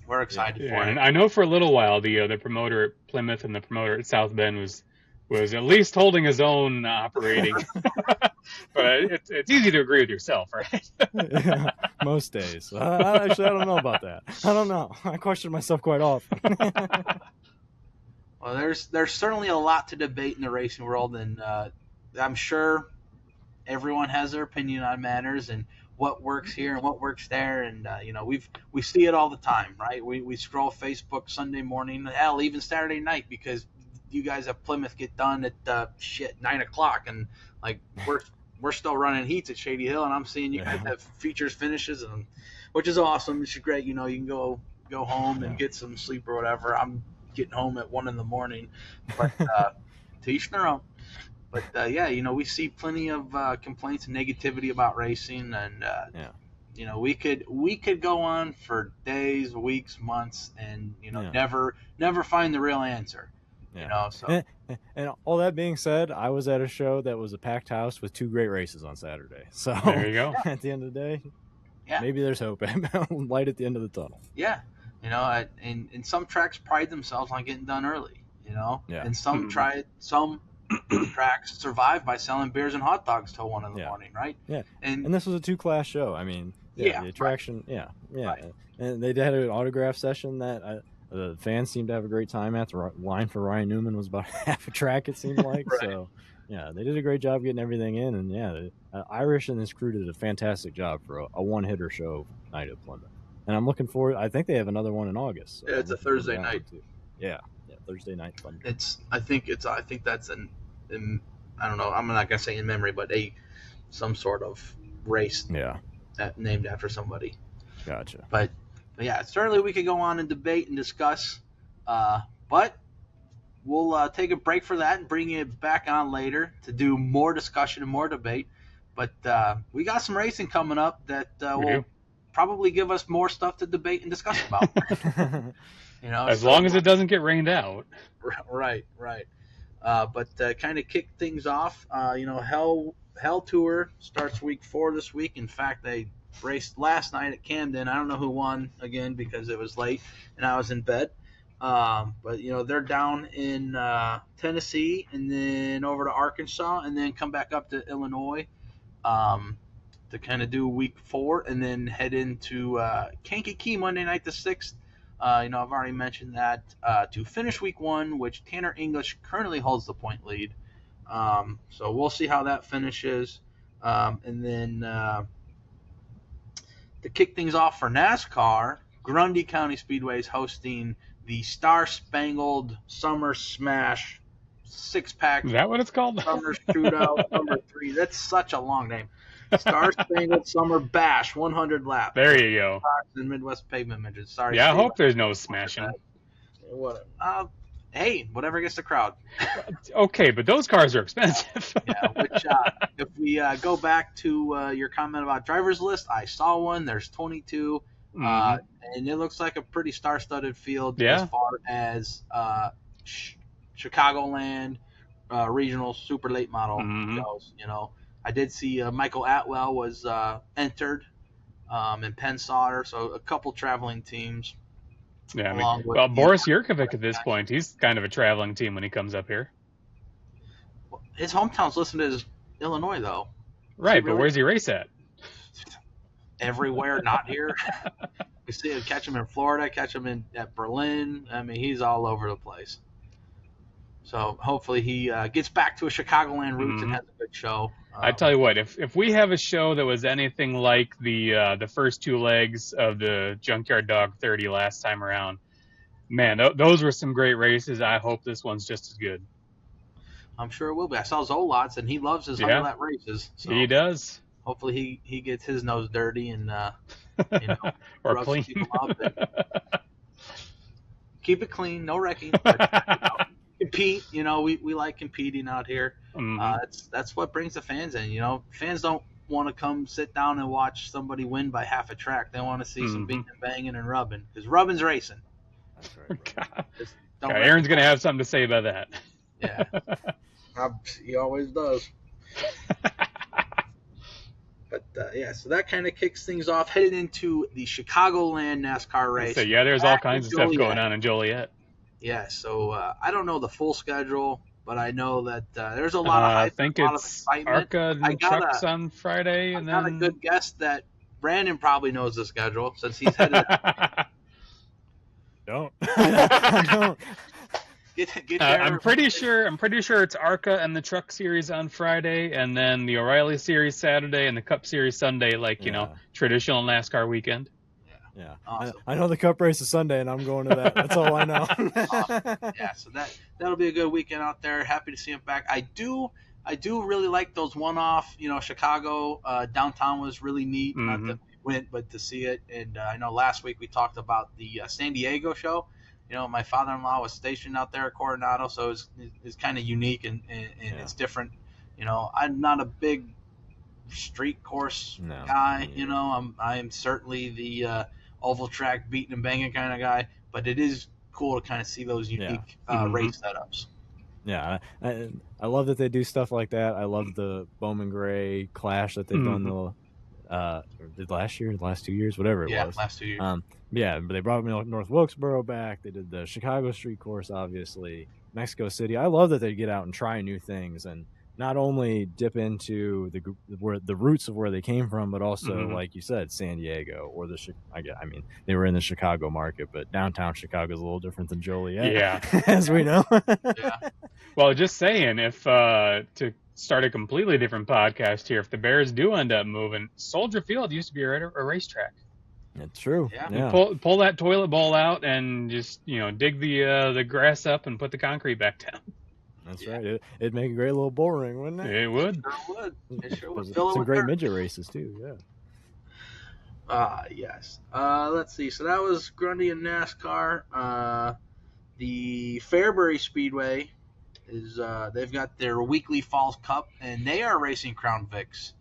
We're excited for it. And I know for a little while the promoter at Plymouth and the promoter at South Bend was at least holding his own operating. But it's easy to agree with yourself, right? Most days. Actually, I don't know about that. I don't know. I question myself quite often. Well, there's certainly a lot to debate in the racing world, and I'm sure everyone has their opinion on matters and what works here and what works there, and we see it all the time, right? We scroll Facebook Sunday morning, hell, even Saturday night, because you guys at Plymouth get done at 9 o'clock, and like we're still running heats at Shadyhill, and I'm seeing you guys have features, finishes, and which is awesome. It's great. You can go home and get some sleep or whatever. I'm getting home at 1 a.m, but to each their own. But we see plenty of complaints and negativity about racing, and we could go on for days, weeks, months, and never find the real answer. So. And all that being said, I was at a show that was a packed house with 2 great races on Saturday. So there you go. At the end of the day, maybe there's hope. Light at the end of the tunnel. Yeah, and some tracks pride themselves on getting done early. Yeah. And some tracks survive by selling beers and hot dogs till 1 in the morning, right? Yeah, and this was a 2-class show. I mean, the attraction, right. Right. And they had an autograph session that the fans seemed to have a great time at. The line for Ryan Newman was about half a track, it seemed like. Right. So, they did a great job getting everything in, and Irish and his crew did a fantastic job for a one-hitter show night at Plymouth. And I'm looking forward. I think they have another one in August. So it's a Thursday night. Yeah, Thursday night fun. I think that's in I don't know. I'm not gonna say in memory, but some sort of race. Yeah. Named after somebody. Gotcha. But yeah, certainly we could go on and debate and discuss. But we'll take a break for that and bring you back on later to do more discussion and more debate. But we got some racing coming up that will probably give us more stuff to debate and discuss about. As long as it doesn't get rained out. Right. But kind of kick things off. Hell Tour starts week 4 this week. In fact, they raced last night at Camden. I don't know who won again because it was late and I was in bed. But they're down in Tennessee and then over to Arkansas and then come back up to Illinois to kind of do week 4 and then head into Kankakee Monday night the 6th. I've already mentioned that to finish week 1, which Tanner English currently holds the point lead. So we'll see how that finishes. And then to kick things off for NASCAR, Grundy County Speedway is hosting the Star Spangled Summer Smash 6-pack. Is that what it's called? Summer Shootout number 3. That's such a long name. Star Spangled Summer Bash 100 laps. There you go. And Midwest Pavement Midgets. Sorry. Yeah, I hope there's no smashing. Hey, whatever gets the crowd. Okay, but those cars are expensive. Which if we go back to your comment about driver's list, I saw one. There's 22, and it looks like a pretty star-studded field as far as Chicagoland regional super late model goes. I did see Michael Atwell was entered in Penn Sauter, so a couple traveling teams. Yeah, Boris Yurkovic at this point, he's kind of a traveling team when he comes up here. His hometown's listed as Illinois, though. Right, but where's he race at? Everywhere, not here. We see him, catch him in Florida, catch him at Berlin. I mean, he's all over the place. So hopefully he gets back to a Chicagoland roots and has a good show. I tell you what, if we have a show that was anything like the first 2 legs of the Junkyard Dog 30 last time around, man, those were some great races. I hope this one's just as good. I'm sure it will be. I saw Zolot's, and he loves his 100-lap races. So he does. Hopefully he gets his nose dirty and or clean. Keep it clean, no wrecking. But, compete, we like competing out here. That's what brings the fans in. Fans don't want to come sit down and watch somebody win by half a track. They want to see some beating and banging and rubbing, because rubbing's racing. That's right. God, Aaron's gonna have something to say about that. Yeah, he always does. But so that kind of kicks things off, headed into the Chicagoland NASCAR race. So there's all kinds of stuff going on in Joliet. Yeah, so I don't know the full schedule, but I know that there's a lot of hype, I think a lot it's of excitement. ARCA and trucks on Friday, and I got a good guess that Brandon probably knows the schedule since he's headed. Don't. I don't. Get there. I'm pretty sure it's ARCA and the Truck Series on Friday, and then the O'Reilly Series Saturday and the Cup Series Sunday, traditional NASCAR weekend. Yeah, awesome. I know the Cup race is Sunday, and I'm going to that. That's all I know. Awesome. Yeah, so that'll be a good weekend out there. Happy to see him back. I do really like those one-off. Chicago downtown was really neat. Not that we went, but to see it. And I know last week we talked about the San Diego show. My father-in-law was stationed out there at Coronado, so it's kind of unique and it's different. I'm not a big street course guy. I'm certainly the oval track beating and banging kind of guy, but it is cool to kind of see those unique race setups. Yeah, I love that they do stuff like that. I love the Bowman Gray Clash that they've done did last 2 years, whatever it was. Last 2 years. Yeah, but they brought North Wilkesboro back. They did the Chicago Street Course, obviously, Mexico City. I love that they get out and try new things and not only dip into the roots of where they came from, but also, like you said, San Diego or I mean, they were in the Chicago market, but downtown Chicago is a little different than Joliet, as we know. Well, just saying, if to start a completely different podcast here, if the Bears do end up moving, Soldier Field used to be a racetrack. It's true. Yeah. Pull that toilet bowl out and just dig the grass up and put the concrete back down. That's right. It'd make a great little bull ring, wouldn't it? It would. It sure would. Some great midget races too. Yeah. Yes. Let's see. So that was Grundy and NASCAR. The Fairbury Speedway is they've got their weekly Falls Cup, and they are racing Crown Vics.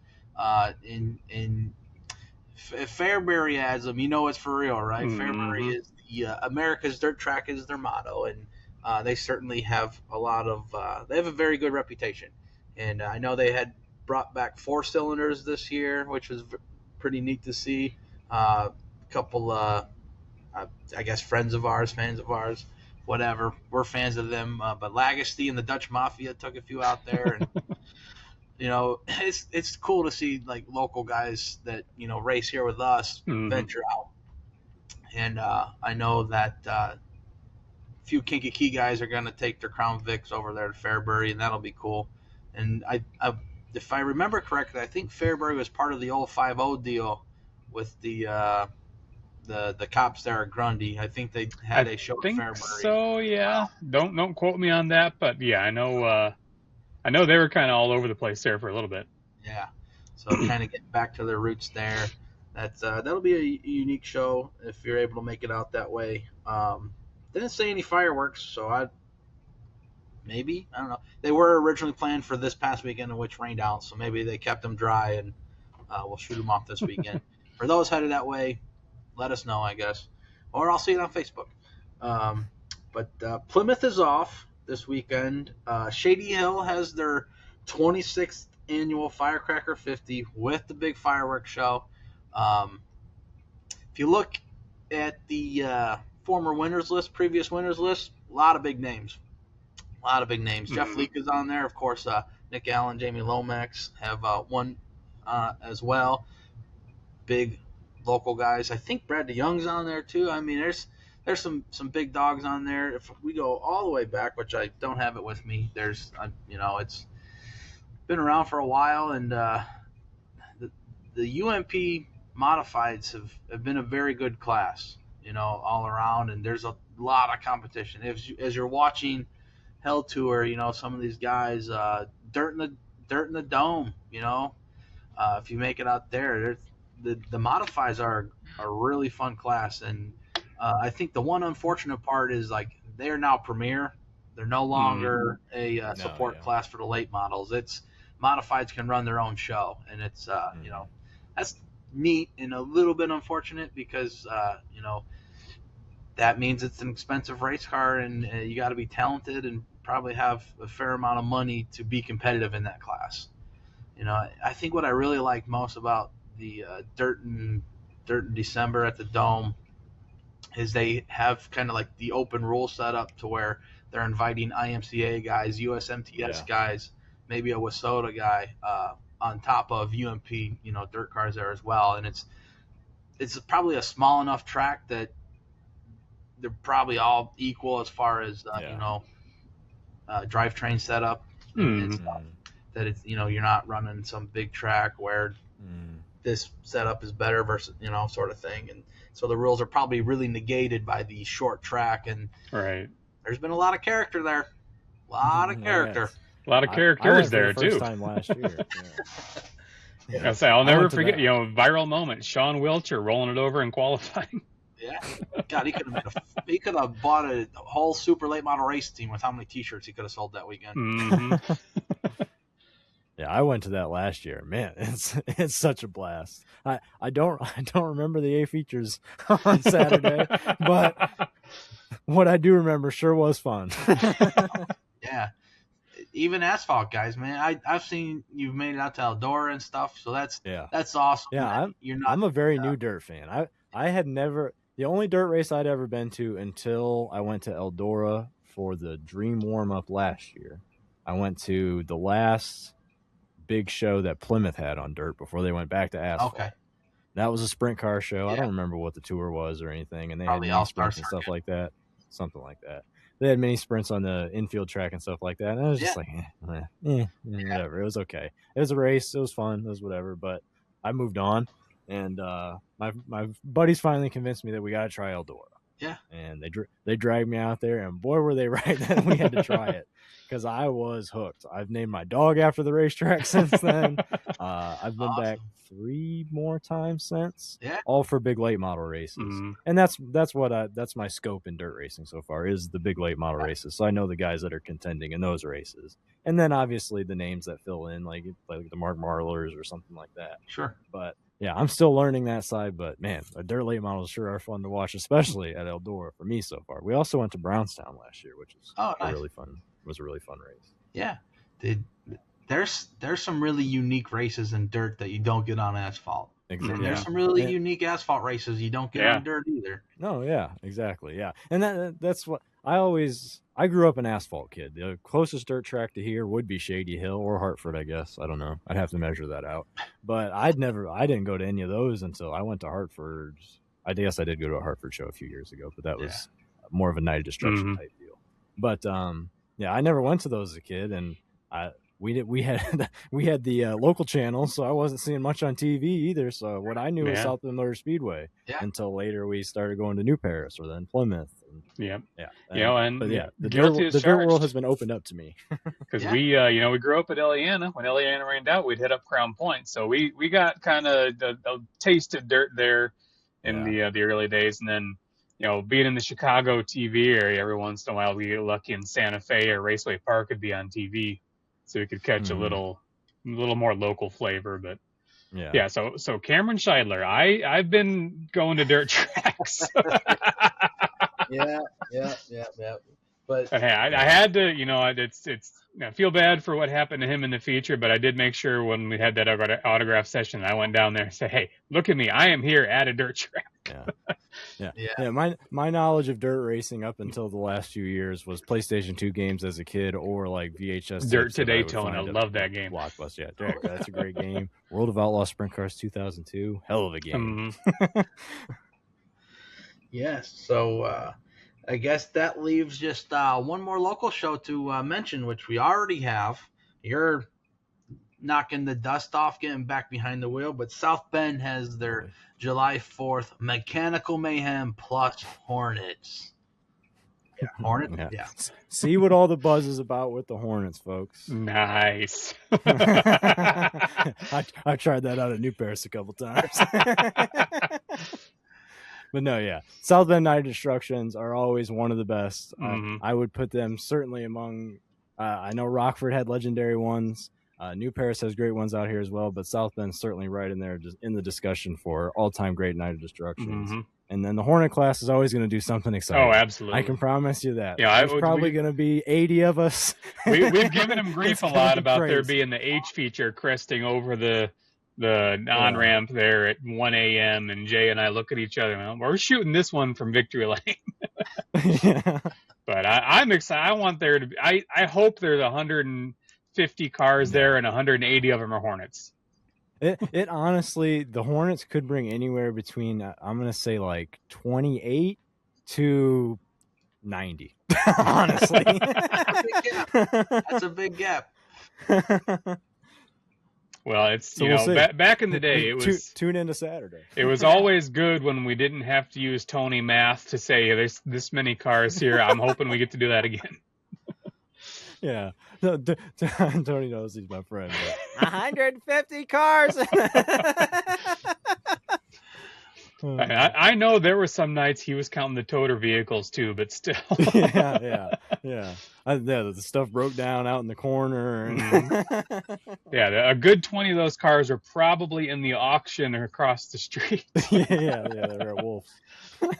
If Fairbury adds them, it's for real, right? Fairbury is America's dirt track is their motto, and they certainly have they have a very good reputation. And I know they had brought back 4 cylinders this year, which was pretty neat to see. A couple, I guess, fans of ours, whatever. We're fans of them. But Lagasty and the Dutch Mafia took a few out there. And, it's cool to see, like, local guys that, race here with us venture out. And I know that few Kankakee guys are going to take their Crown Vics over there to Fairbury, and that'll be cool. And if I remember correctly, I think Fairbury was part of the old 5-0 deal with the cops there at Grundy. I think they had a show at Fairbury. So yeah, don't quote me on that, but yeah, I know they were kind of all over the place there for a little bit. Yeah, so kind of getting back to their roots there. That'll be a unique show if you're able to make it out that way. Didn't say any fireworks, so I don't know. They were originally planned for this past weekend, which rained out, so maybe they kept them dry, and we'll shoot them off this weekend. For those headed that way, let us know, I guess, or I'll see it on Facebook. But Plymouth is off this weekend. Shadyhill has their 26th annual Firecracker 50 with the big fireworks show. If you look at the previous winners list, a lot of big names. Jeff Leake is on there. Of course, Nick Allen, Jamie Lomax have won as well. Big local guys. I think Brad DeYoung's on there too. I mean, there's some big dogs on there. If we go all the way back, which I don't have it with me, it's been around for a while, and the UMP modifieds have been a very good class, all around, and there's a lot of competition. As you're watching Hell Tour, some of these guys, dirt in the dome, if you make it out there, the modifieds are a really fun class. And I think the one unfortunate part is, like, they are now premier. They're no longer a support class for the late models. It's modifieds can run their own show, and it's that's neat and a little bit unfortunate because that means it's an expensive race car, and you got to be talented and probably have a fair amount of money to be competitive in that class. I think what I really like most about the Dirt in December at the Dome is they have kind of like the open rule set up to where they're inviting IMCA guys, USMTS guys, maybe a Wasota guy on top of UMP, dirt cars there as well. And it's probably a small enough track that they're probably all equal as far as drivetrain setup and stuff. That it's you're not running some big track where this setup is better versus sort of thing, and so the rules are probably really negated by the short track. And there's been a lot of character there, a lot of character. A lot of characters there too. First time last year. I'll never forget. Viral moment. Sean Wilcher rolling it over in qualifying. Yeah, God, he could have bought a whole super late model race team with how many T-shirts he could have sold that weekend. Yeah, I went to that last year. Man, it's such a blast. I don't remember the A features on Saturday, but what I do remember sure was fun. Yeah. even asphalt guys, man. I've seen you've made it out to Eldora and stuff, so that's awesome. Yeah, I'm a very new dirt fan. I had never, the only dirt race I'd ever been to until I went to Eldora for the Dream warm up last year. I went to the last big show that Plymouth had on dirt before they went back to asphalt. Okay. That was a sprint car show. Yeah. I don't remember what the tour was or anything, and they Probably had mini All-Star sprints and stuff like that, something like that. They had mini sprints on the infield track and stuff like that, and I was just like, whatever. It was okay. It was a race. It was fun. It was whatever. But I moved on, and my buddies finally convinced me that we got to try Eldora. Yeah. And they dragged me out there, and boy, were they right that we had to try it, because I was hooked. I've named my dog after the racetrack since then. I've been back 3 more times since. Yeah. All for big late model races. Mm-hmm. And that's my scope in dirt racing so far, is the big late model races. So I know the guys that are contending in those races. And then obviously the names that fill in, like the Mark Marlers or something like that. Sure. But yeah, I'm still learning that side, but man, the dirt late models sure are fun to watch, especially at Eldora for me so far. We also went to Brownstown last year, which is nice. a really fun race. Yeah. There's some really unique races in dirt that you don't get on asphalt. Exactly. And there's some really unique asphalt races you don't get on dirt either. No, yeah, exactly. Yeah. And that's what I grew up an asphalt kid. The closest dirt track to here would be Shadyhill or Hartford, I guess. I don't know. I'd have to measure that out. But I didn't go to any of those until I went to Hartford. I guess I did go to a Hartford show a few years ago, but that was more of a Night of Destruction type deal. But I never went to those as a kid, and we had the local channel, so I wasn't seeing much on TV either. So what I knew was South Bend Motor Speedway until later we started going to New Paris or then Plymouth. And, the dirt world has been opened up to me, because we grew up at Illiana. When Illiana rained out, we'd hit up Crown Point, so we got kind of a taste of dirt there in the early days, and then being in the Chicago TV area, every once in a while we get lucky in Santa Fe or Raceway Park could be on TV, so we could catch a little more local flavor. But so Cameron Scheidler, I've been going to dirt tracks. Yeah. But hey, I had to, I feel bad for what happened to him in the future, but I did make sure when we had that autograph session, I went down there and said, "Hey, look at me! I am here at a dirt track." Yeah. My knowledge of dirt racing up until the last few years was PlayStation 2 games as a kid, or like VHS. Dirt to Daytona, I love that game. Blockbuster, that's a great game. World of Outlaw Sprint Cars 2002, hell of a game. Mm-hmm. Yes, so I guess that leaves just one more local show to mention, which we already have. You're knocking the dust off, getting back behind the wheel, but South Bend has their July 4th Mechanical Mayhem plus Hornets. Yeah, Hornets? Yeah. See what all the buzz is about with the Hornets, folks. Nice. I tried that out at New Paris a couple times. But no, South Bend Night Destructions are always one of the best. I would put them certainly among. I know Rockford had legendary ones. New Paris has great ones out here as well, but South Bend's certainly right in there, just in the discussion for all-time great Night of Destructions. Mm-hmm. And then the Hornet class is always going to do something exciting. Oh, absolutely! I can promise you that. Yeah, there's probably going to be 80 of us. We've given them grief a lot about there being the H feature cresting over the on-ramp there at 1 a.m. and Jay and I look at each other and we're shooting this one from Victory Lane. But I'm excited. I want there to be, I hope there's 150 cars there and 180 of them are Hornets. It honestly, the Hornets could bring anywhere between, I'm going to say like 28 to 90, honestly. That's a big gap. Well, it's back in the day. It was tune into Saturday. It was always good when we didn't have to use Tony math to say there's this many cars here. I'm hoping we get to do that again. Yeah, no, Tony knows he's my friend. 150 cars. I know there were some nights he was counting the toter vehicles too, but still. Yeah. The stuff broke down out in the corner. A good 20 of those cars are probably in the auction or across the street. yeah, they're at Wolf's.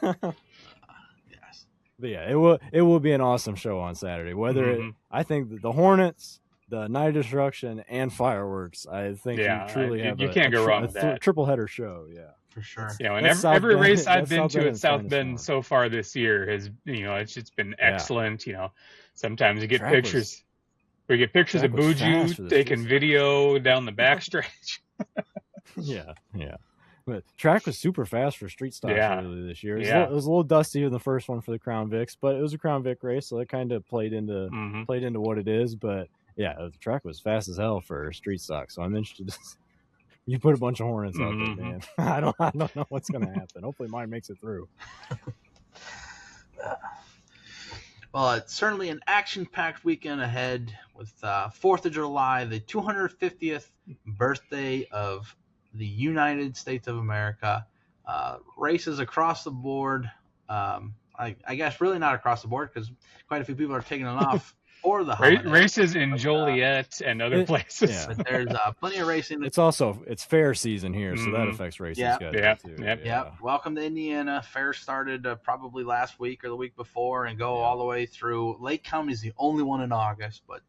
Yes. But yeah, it will be an awesome show on Saturday. Whether I think the Hornets, the night of destruction and fireworks. I think you truly have you can't go wrong with that. Triple header show. Yeah, for sure. You know, and every race I've been to at South Bend so far this year has, you know, it's been excellent. You know, sometimes you get pictures. We get pictures of Buju taking video down the backstretch. yeah. But track was super fast for street stocks earlier this year. It was a little dusty in the first one for the Crown Vics, but it was a Crown Vic race, so it kind of played into what it is. But yeah, the track was fast as hell for street stock. So I'm interested. You put a bunch of Hornets out there, man. I don't know what's gonna happen. Hopefully, mine makes it through. Well, it's certainly an action-packed weekend ahead with 4th of July, the 250th birthday of the United States of America. Races across the board. I guess really not across the board because quite a few people are taking it off for the holiday. Races in Joliet and other places. Yeah. But there's plenty of racing. It's fair season here, so that affects racing schedule too. Yep. Welcome to Indiana. Fair started probably last week or the week before and go all the way through. Lake County is the only one in August, but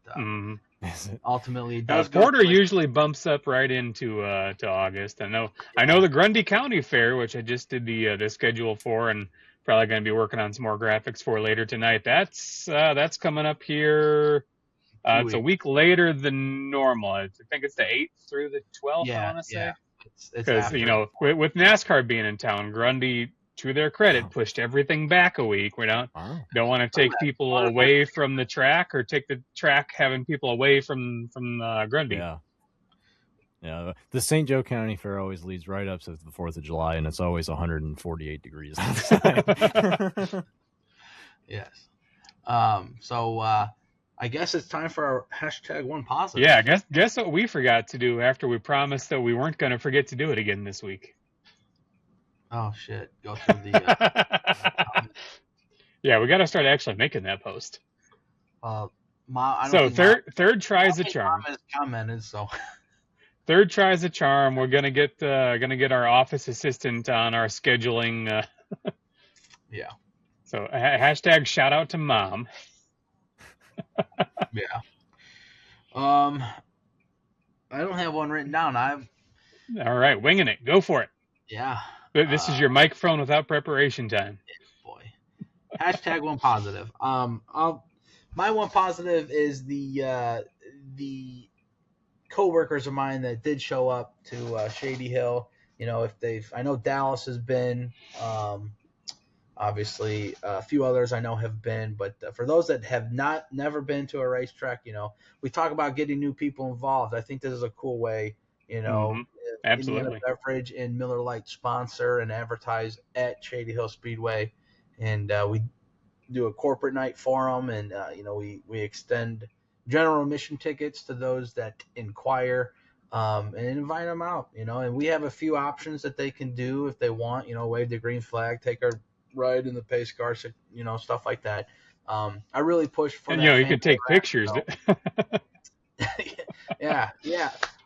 ultimately it does. Porter usually bumps up right into to August. I know the Grundy County Fair, which I just did the schedule for, and probably going to be working on some more graphics for later tonight. That's coming up here. It's a week later than normal. I think it's the 8th through the 12th, I want to say. Because, you know, with NASCAR being in town, Grundy, to their credit, pushed everything back a week. We don't want to take people away from the track or take the track having people away from Grundy. Yeah, the St. Joe County Fair always leads right up to the 4th of July, and it's always 148 degrees outside. Yes. So I guess it's time for our #1positive. Yeah, guess what we forgot to do after we promised that we weren't going to forget to do it again this week. Oh, shit. Go through the... Yeah, we got to start actually making that post. Third try's a charm. Commented, so... Third try's a charm. We're gonna get our office assistant on our scheduling. Yeah. So # shout out to mom. Yeah. I don't have one written down. All right, winging it. Go for it. Yeah. This is your microphone without preparation time. Boy. #1positive. My one positive is the co-workers of mine that did show up to Shadyhill. You know, I know Dallas has been, obviously a few others I know have been, but for those that have never been to a racetrack, you know, we talk about getting new people involved. I think this is a cool way, you know, absolutely. Indiana Beverage and Miller Lite sponsor and advertise at Shadyhill Speedway. And we do a corporate night for them. And, you know, we extend general admission tickets to those that inquire and invite them out, you know, and we have a few options that they can do if they want, you know, wave the green flag, take a ride in the pace car, you know, stuff like that. I really push for that. You know, you could take pictures. Yeah.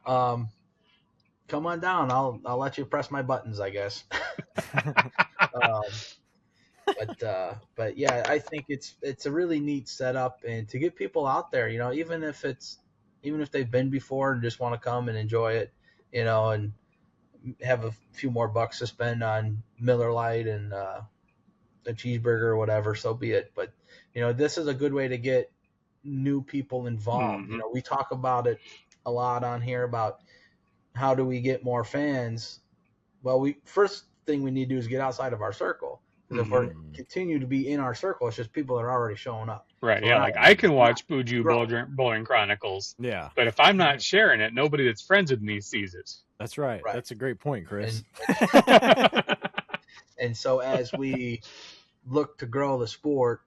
Come on down. I'll let you press my buttons, I guess. But yeah, I think it's a really neat setup, and to get people out there, you know, even if they've been before and just want to come and enjoy it, you know, and have a few more bucks to spend on Miller Lite and a cheeseburger or whatever, so be it. But you know, this is a good way to get new people involved. You know, we talk about it a lot on here about how do we get more fans. Well, first thing we need to do is get outside of our circle. Because if we continue to be in our circle, it's just people that are already showing up. Right, so like I can watch Buju Bowling Chronicles. Yeah. But if I'm not sharing it, nobody that's friends with me sees it. That's right. That's a great point, Chris. And so as we look to grow the sport,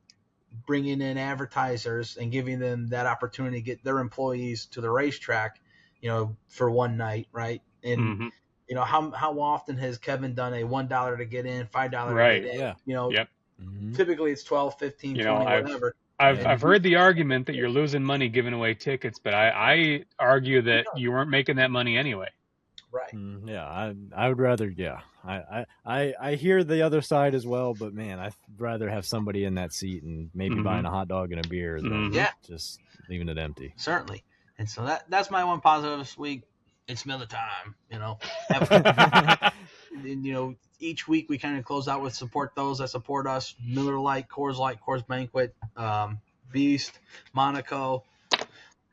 bringing in advertisers and giving them that opportunity to get their employees to the racetrack, you know, for one night, right? And you know, how often has Kevin done a $1 to get in, $5 to get in? Yeah. You know, typically it's 12, 15, you 20, know, whatever. I've heard the argument that you're losing money giving away tickets, but I argue that you weren't making that money anyway. Right. Yeah, I would rather. Yeah, I hear the other side as well, but man, I'd rather have somebody in that seat and maybe buying a hot dog and a beer than just leaving it empty. Certainly. And so that's my one positive this week. It's Miller time, each week we kind of close out with support those that support us. Miller Lite, Coors Banquet, Beast, Monaco.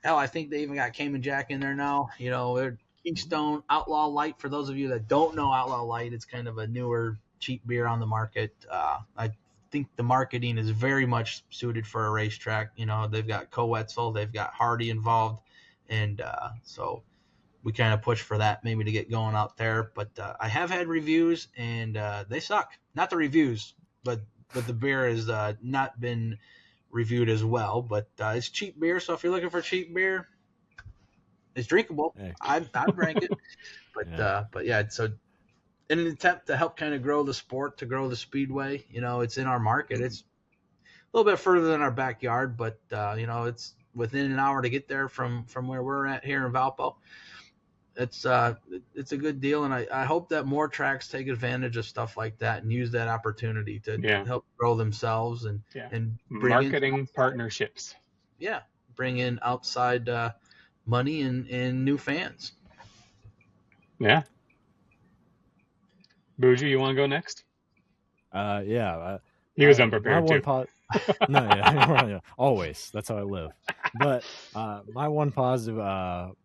Hell, I think they even got Cayman Jack in there now. They're Keystone, Outlaw Light. For those of you that don't know Outlaw Light, it's kind of a newer, cheap beer on the market. I think the marketing is very much suited for a racetrack. They've got Coetzel, they've got Hardy involved, and so we kind of push for that maybe to get going out there. But I have had reviews, and they suck. Not the reviews, but the beer has not been reviewed as well. But it's cheap beer, so if you're looking for cheap beer, it's drinkable. Hey. I'd rank it. But yeah, so in an attempt to help kind of grow the sport, to grow the speedway, it's in our market. It's a little bit further than our backyard, but it's within an hour to get there from where we're at here in Valpo. It's a good deal, and I hope that more tracks take advantage of stuff like that and use that opportunity to help grow themselves and bring marketing partnerships. Yeah, bring in outside money and new fans. Yeah. Buju, you want to go next? Yeah. He was unprepared too. Yeah, always. That's how I live. But my one positive,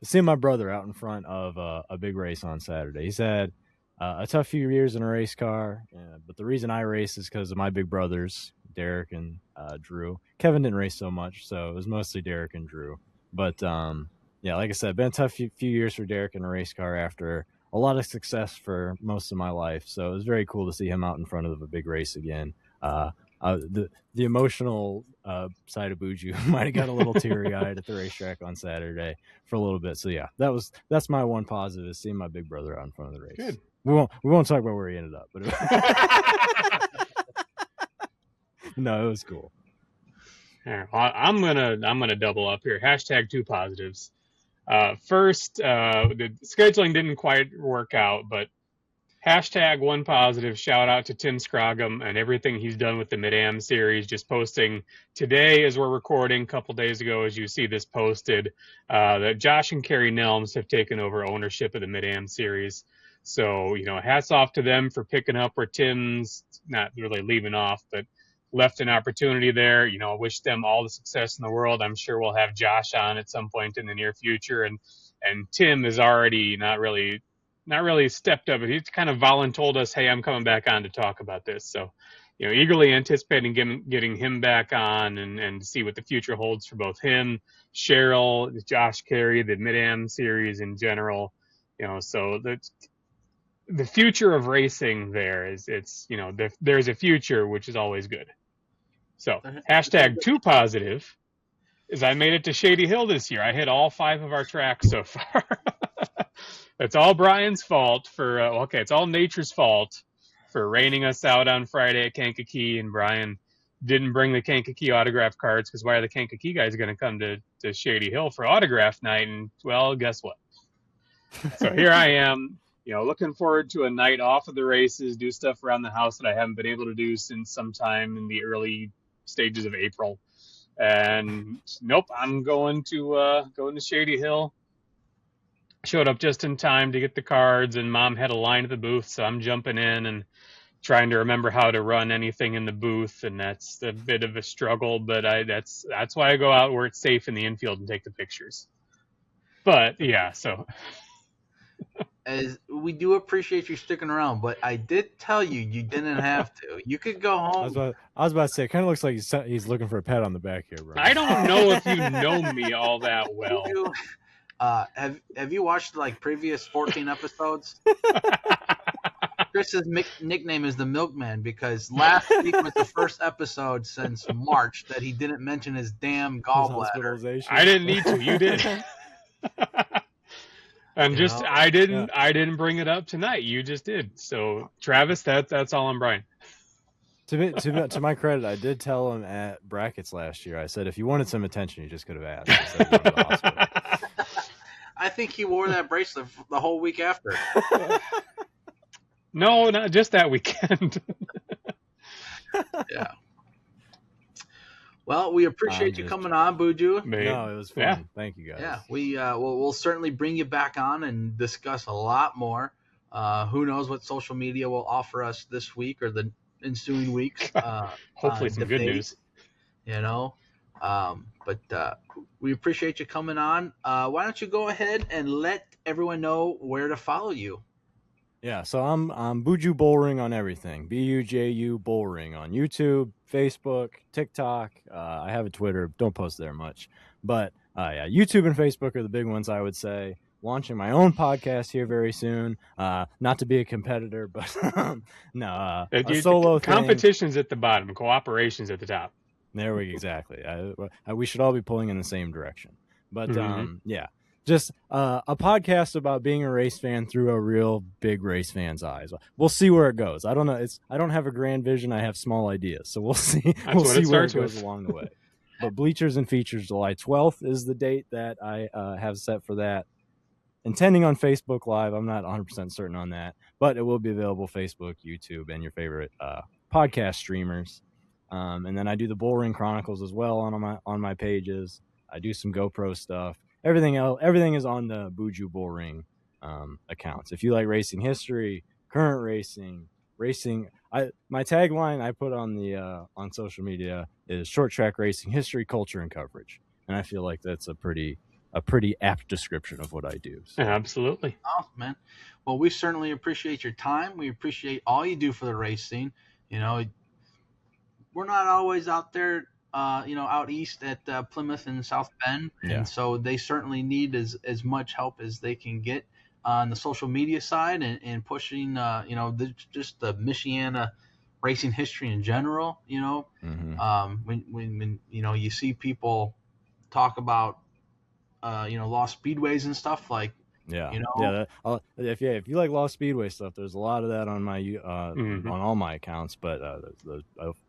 seeing my brother out in front of a big race on Saturday. He's had a tough few years in a race car, but the reason I race is because of my big brothers, Derek and Drew. Kevin didn't race so much, so it was mostly Derek and Drew. But yeah, like I said, been a tough few years for Derek in a race car after a lot of success for most of my life. So it was very cool to see him out in front of a big race again. The emotional side of Buju might have got a little teary-eyed at the racetrack on Saturday for a little bit. So yeah, that's my one positive, is seeing my big brother out in front of the race. Good. We won't talk about where he ended up, but no, it was cool. All right, well, I'm gonna double up here. Hashtag 2 positives. First, the scheduling didn't quite work out, but hashtag 1 positive, shout out to Tim Scroggum and everything he's done with the Mid-Am series. Just posting today as we're recording, a couple days ago as you see this posted, that Josh and Carrie Nelms have taken over ownership of the Mid-Am series. So, hats off to them for picking up where Tim's not really leaving off, but left an opportunity there. I wish them all the success in the world. I'm sure we'll have Josh on at some point in the near future. And Tim is already not really stepped up, but he's kind of voluntold us, hey, I'm coming back on to talk about this. So, eagerly anticipating getting him back on and to see what the future holds for both him, Cheryl, Josh Carey, the Mid-Am series in general. So the future of racing there is, there's a future, which is always good. So hashtag 2 positive is I made it to Shady Hill this year. I hit all 5 of our tracks so far. It's all Brian's fault for, it's all nature's fault for raining us out on Friday at Kankakee, and Brian didn't bring the Kankakee autograph cards because why are the Kankakee guys going to come to Shady Hill for autograph night? And, well, guess what? So here I am, looking forward to a night off of the races, do stuff around the house that I haven't been able to do since sometime in the early stages of April. And nope, I'm going to Shady Hill. Showed up just in time to get the cards, and Mom had a line at the booth, so I'm jumping in and trying to remember how to run anything in the booth, and that's a bit of a struggle, but that's why I go out where it's safe in the infield and take the pictures. But yeah, so as we do appreciate you sticking around, but I did tell you didn't have to. You could go home. I was about to say, it kind of looks like he's looking for a pat on the back here, bro. I don't know if you know me all that well. Have you watched previous 14 episodes? Chris's nickname is the Milkman because last week was the first episode since March that he didn't mention his damn gallbladder. I didn't need to. You did. And I didn't bring it up tonight. You just did. So Travis, that's all on Brian. To my credit, I did tell him at brackets last year. I said if you wanted some attention, you just could have asked. Instead of going to the hospital. I think he wore that bracelet the whole week after. No, not just that weekend. Yeah. Well, we appreciate you coming on, Buju. No, it was fun. Yeah. Thank you, guys. Yeah, we'll certainly bring you back on and discuss a lot more. Who knows what social media will offer us this week or the ensuing weeks. Hopefully some good news. But we appreciate you coming on. Why don't you go ahead and let everyone know where to follow you? Yeah, so I'm Buju Bullring on everything. Buju Bullring on YouTube, Facebook, TikTok. I have a Twitter. Don't post there much, but yeah, YouTube and Facebook are the big ones, I would say. Launching my own podcast here very soon. Not to be a competitor, but no, a solo thing. Competition's at the bottom, cooperation's at the top. There we go, exactly. We should all be pulling in the same direction. But yeah, just a podcast about being a race fan through a real big race fan's eyes. We'll see where it goes. I don't know. I don't have a grand vision. I have small ideas, so we'll see. We'll see where it goes along the way. But Bleachers and Features, July 12th is the date that I have set for that. Intending on Facebook Live. I'm not 100% certain on that, but it will be available Facebook, YouTube, and your favorite podcast streamers. And then I do the Bullring Chronicles as well on my pages. I do some GoPro stuff. Everything is on the Buju Bullring accounts. If you like racing history, current racing, my tagline I put on the on social media is short track racing history, culture, and coverage. And I feel like that's a pretty apt description of what I do. So. Absolutely. Awesome, man. Well, we certainly appreciate your time. We appreciate all you do for the race scene. We're not always out there, out east at Plymouth and South Bend. Yeah. And so they certainly need as much help as they can get on the social media side and pushing, just the Michiana racing history in general, when you see people talk about, lost speedways and stuff like, if you like lost speedway stuff, there's a lot of that on my on all my accounts. But the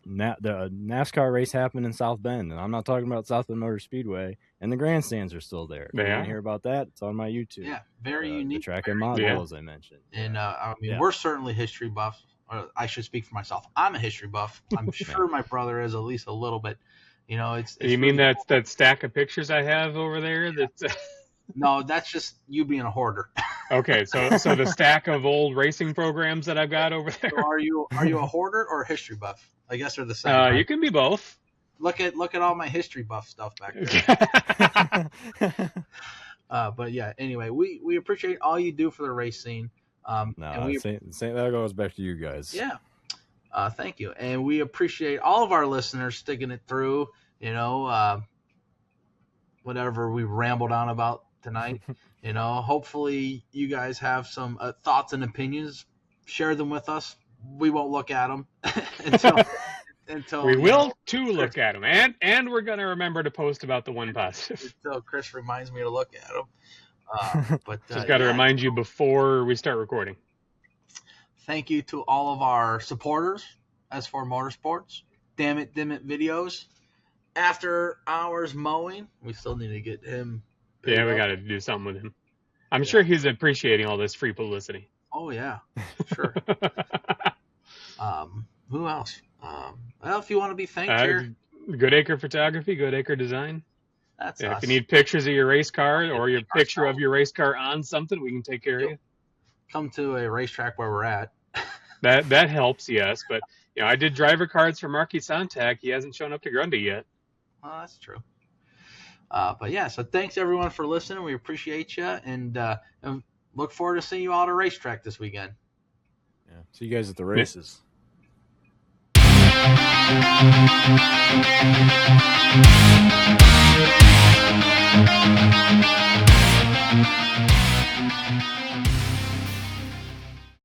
NASCAR race happened in South Bend, and I'm not talking about South Bend Motor Speedway, and the grandstands are still there. If you want to hear about that, it's on my YouTube. Yeah, very unique. The track and model, as I mentioned. And we're certainly history buffs. Or I should speak for myself. I'm a history buff. I'm sure my brother is at least a little bit. It's you mean really cool. That stack of pictures I have over there? Yeah. That's No, that's just you being a hoarder. Okay, so the stack of old racing programs that I've got over there. So are you a hoarder or a history buff? I guess they're the same. Right? You can be both. Look at all my history buff stuff back there. But yeah, anyway, we appreciate all you do for the race scene. That goes back to you guys. Yeah. Thank you, and we appreciate all of our listeners sticking it through. Whatever we rambled on about tonight. Hopefully you guys have some thoughts and opinions. Share them with us. We won't look at them until we will look at them, and we're gonna remember to post about the one positive. Until Chris reminds me to look at them. But just got to remind you before we start recording. Thank you to all of our supporters, S4 Motorsports, Damn It videos. After Hours Mowing, we still need to get him. Yeah, we got to do something with him. I'm sure he's appreciating all this free publicity. Oh yeah, sure. Who else? Well, if you want to be thanked here, Goodaker Photography, Goodaker Design. That's us. If you need pictures of your race car or your picture of your race car on something, we can take care of you. Come to a racetrack where we're at. That helps, yes. But I did driver cards for Marky Sontag. He hasn't shown up to Grundy yet. Oh, that's true. But yeah, so thanks everyone for listening. We appreciate you, and look forward to seeing you all at a racetrack this weekend. Yeah, see you guys at the races. Yeah.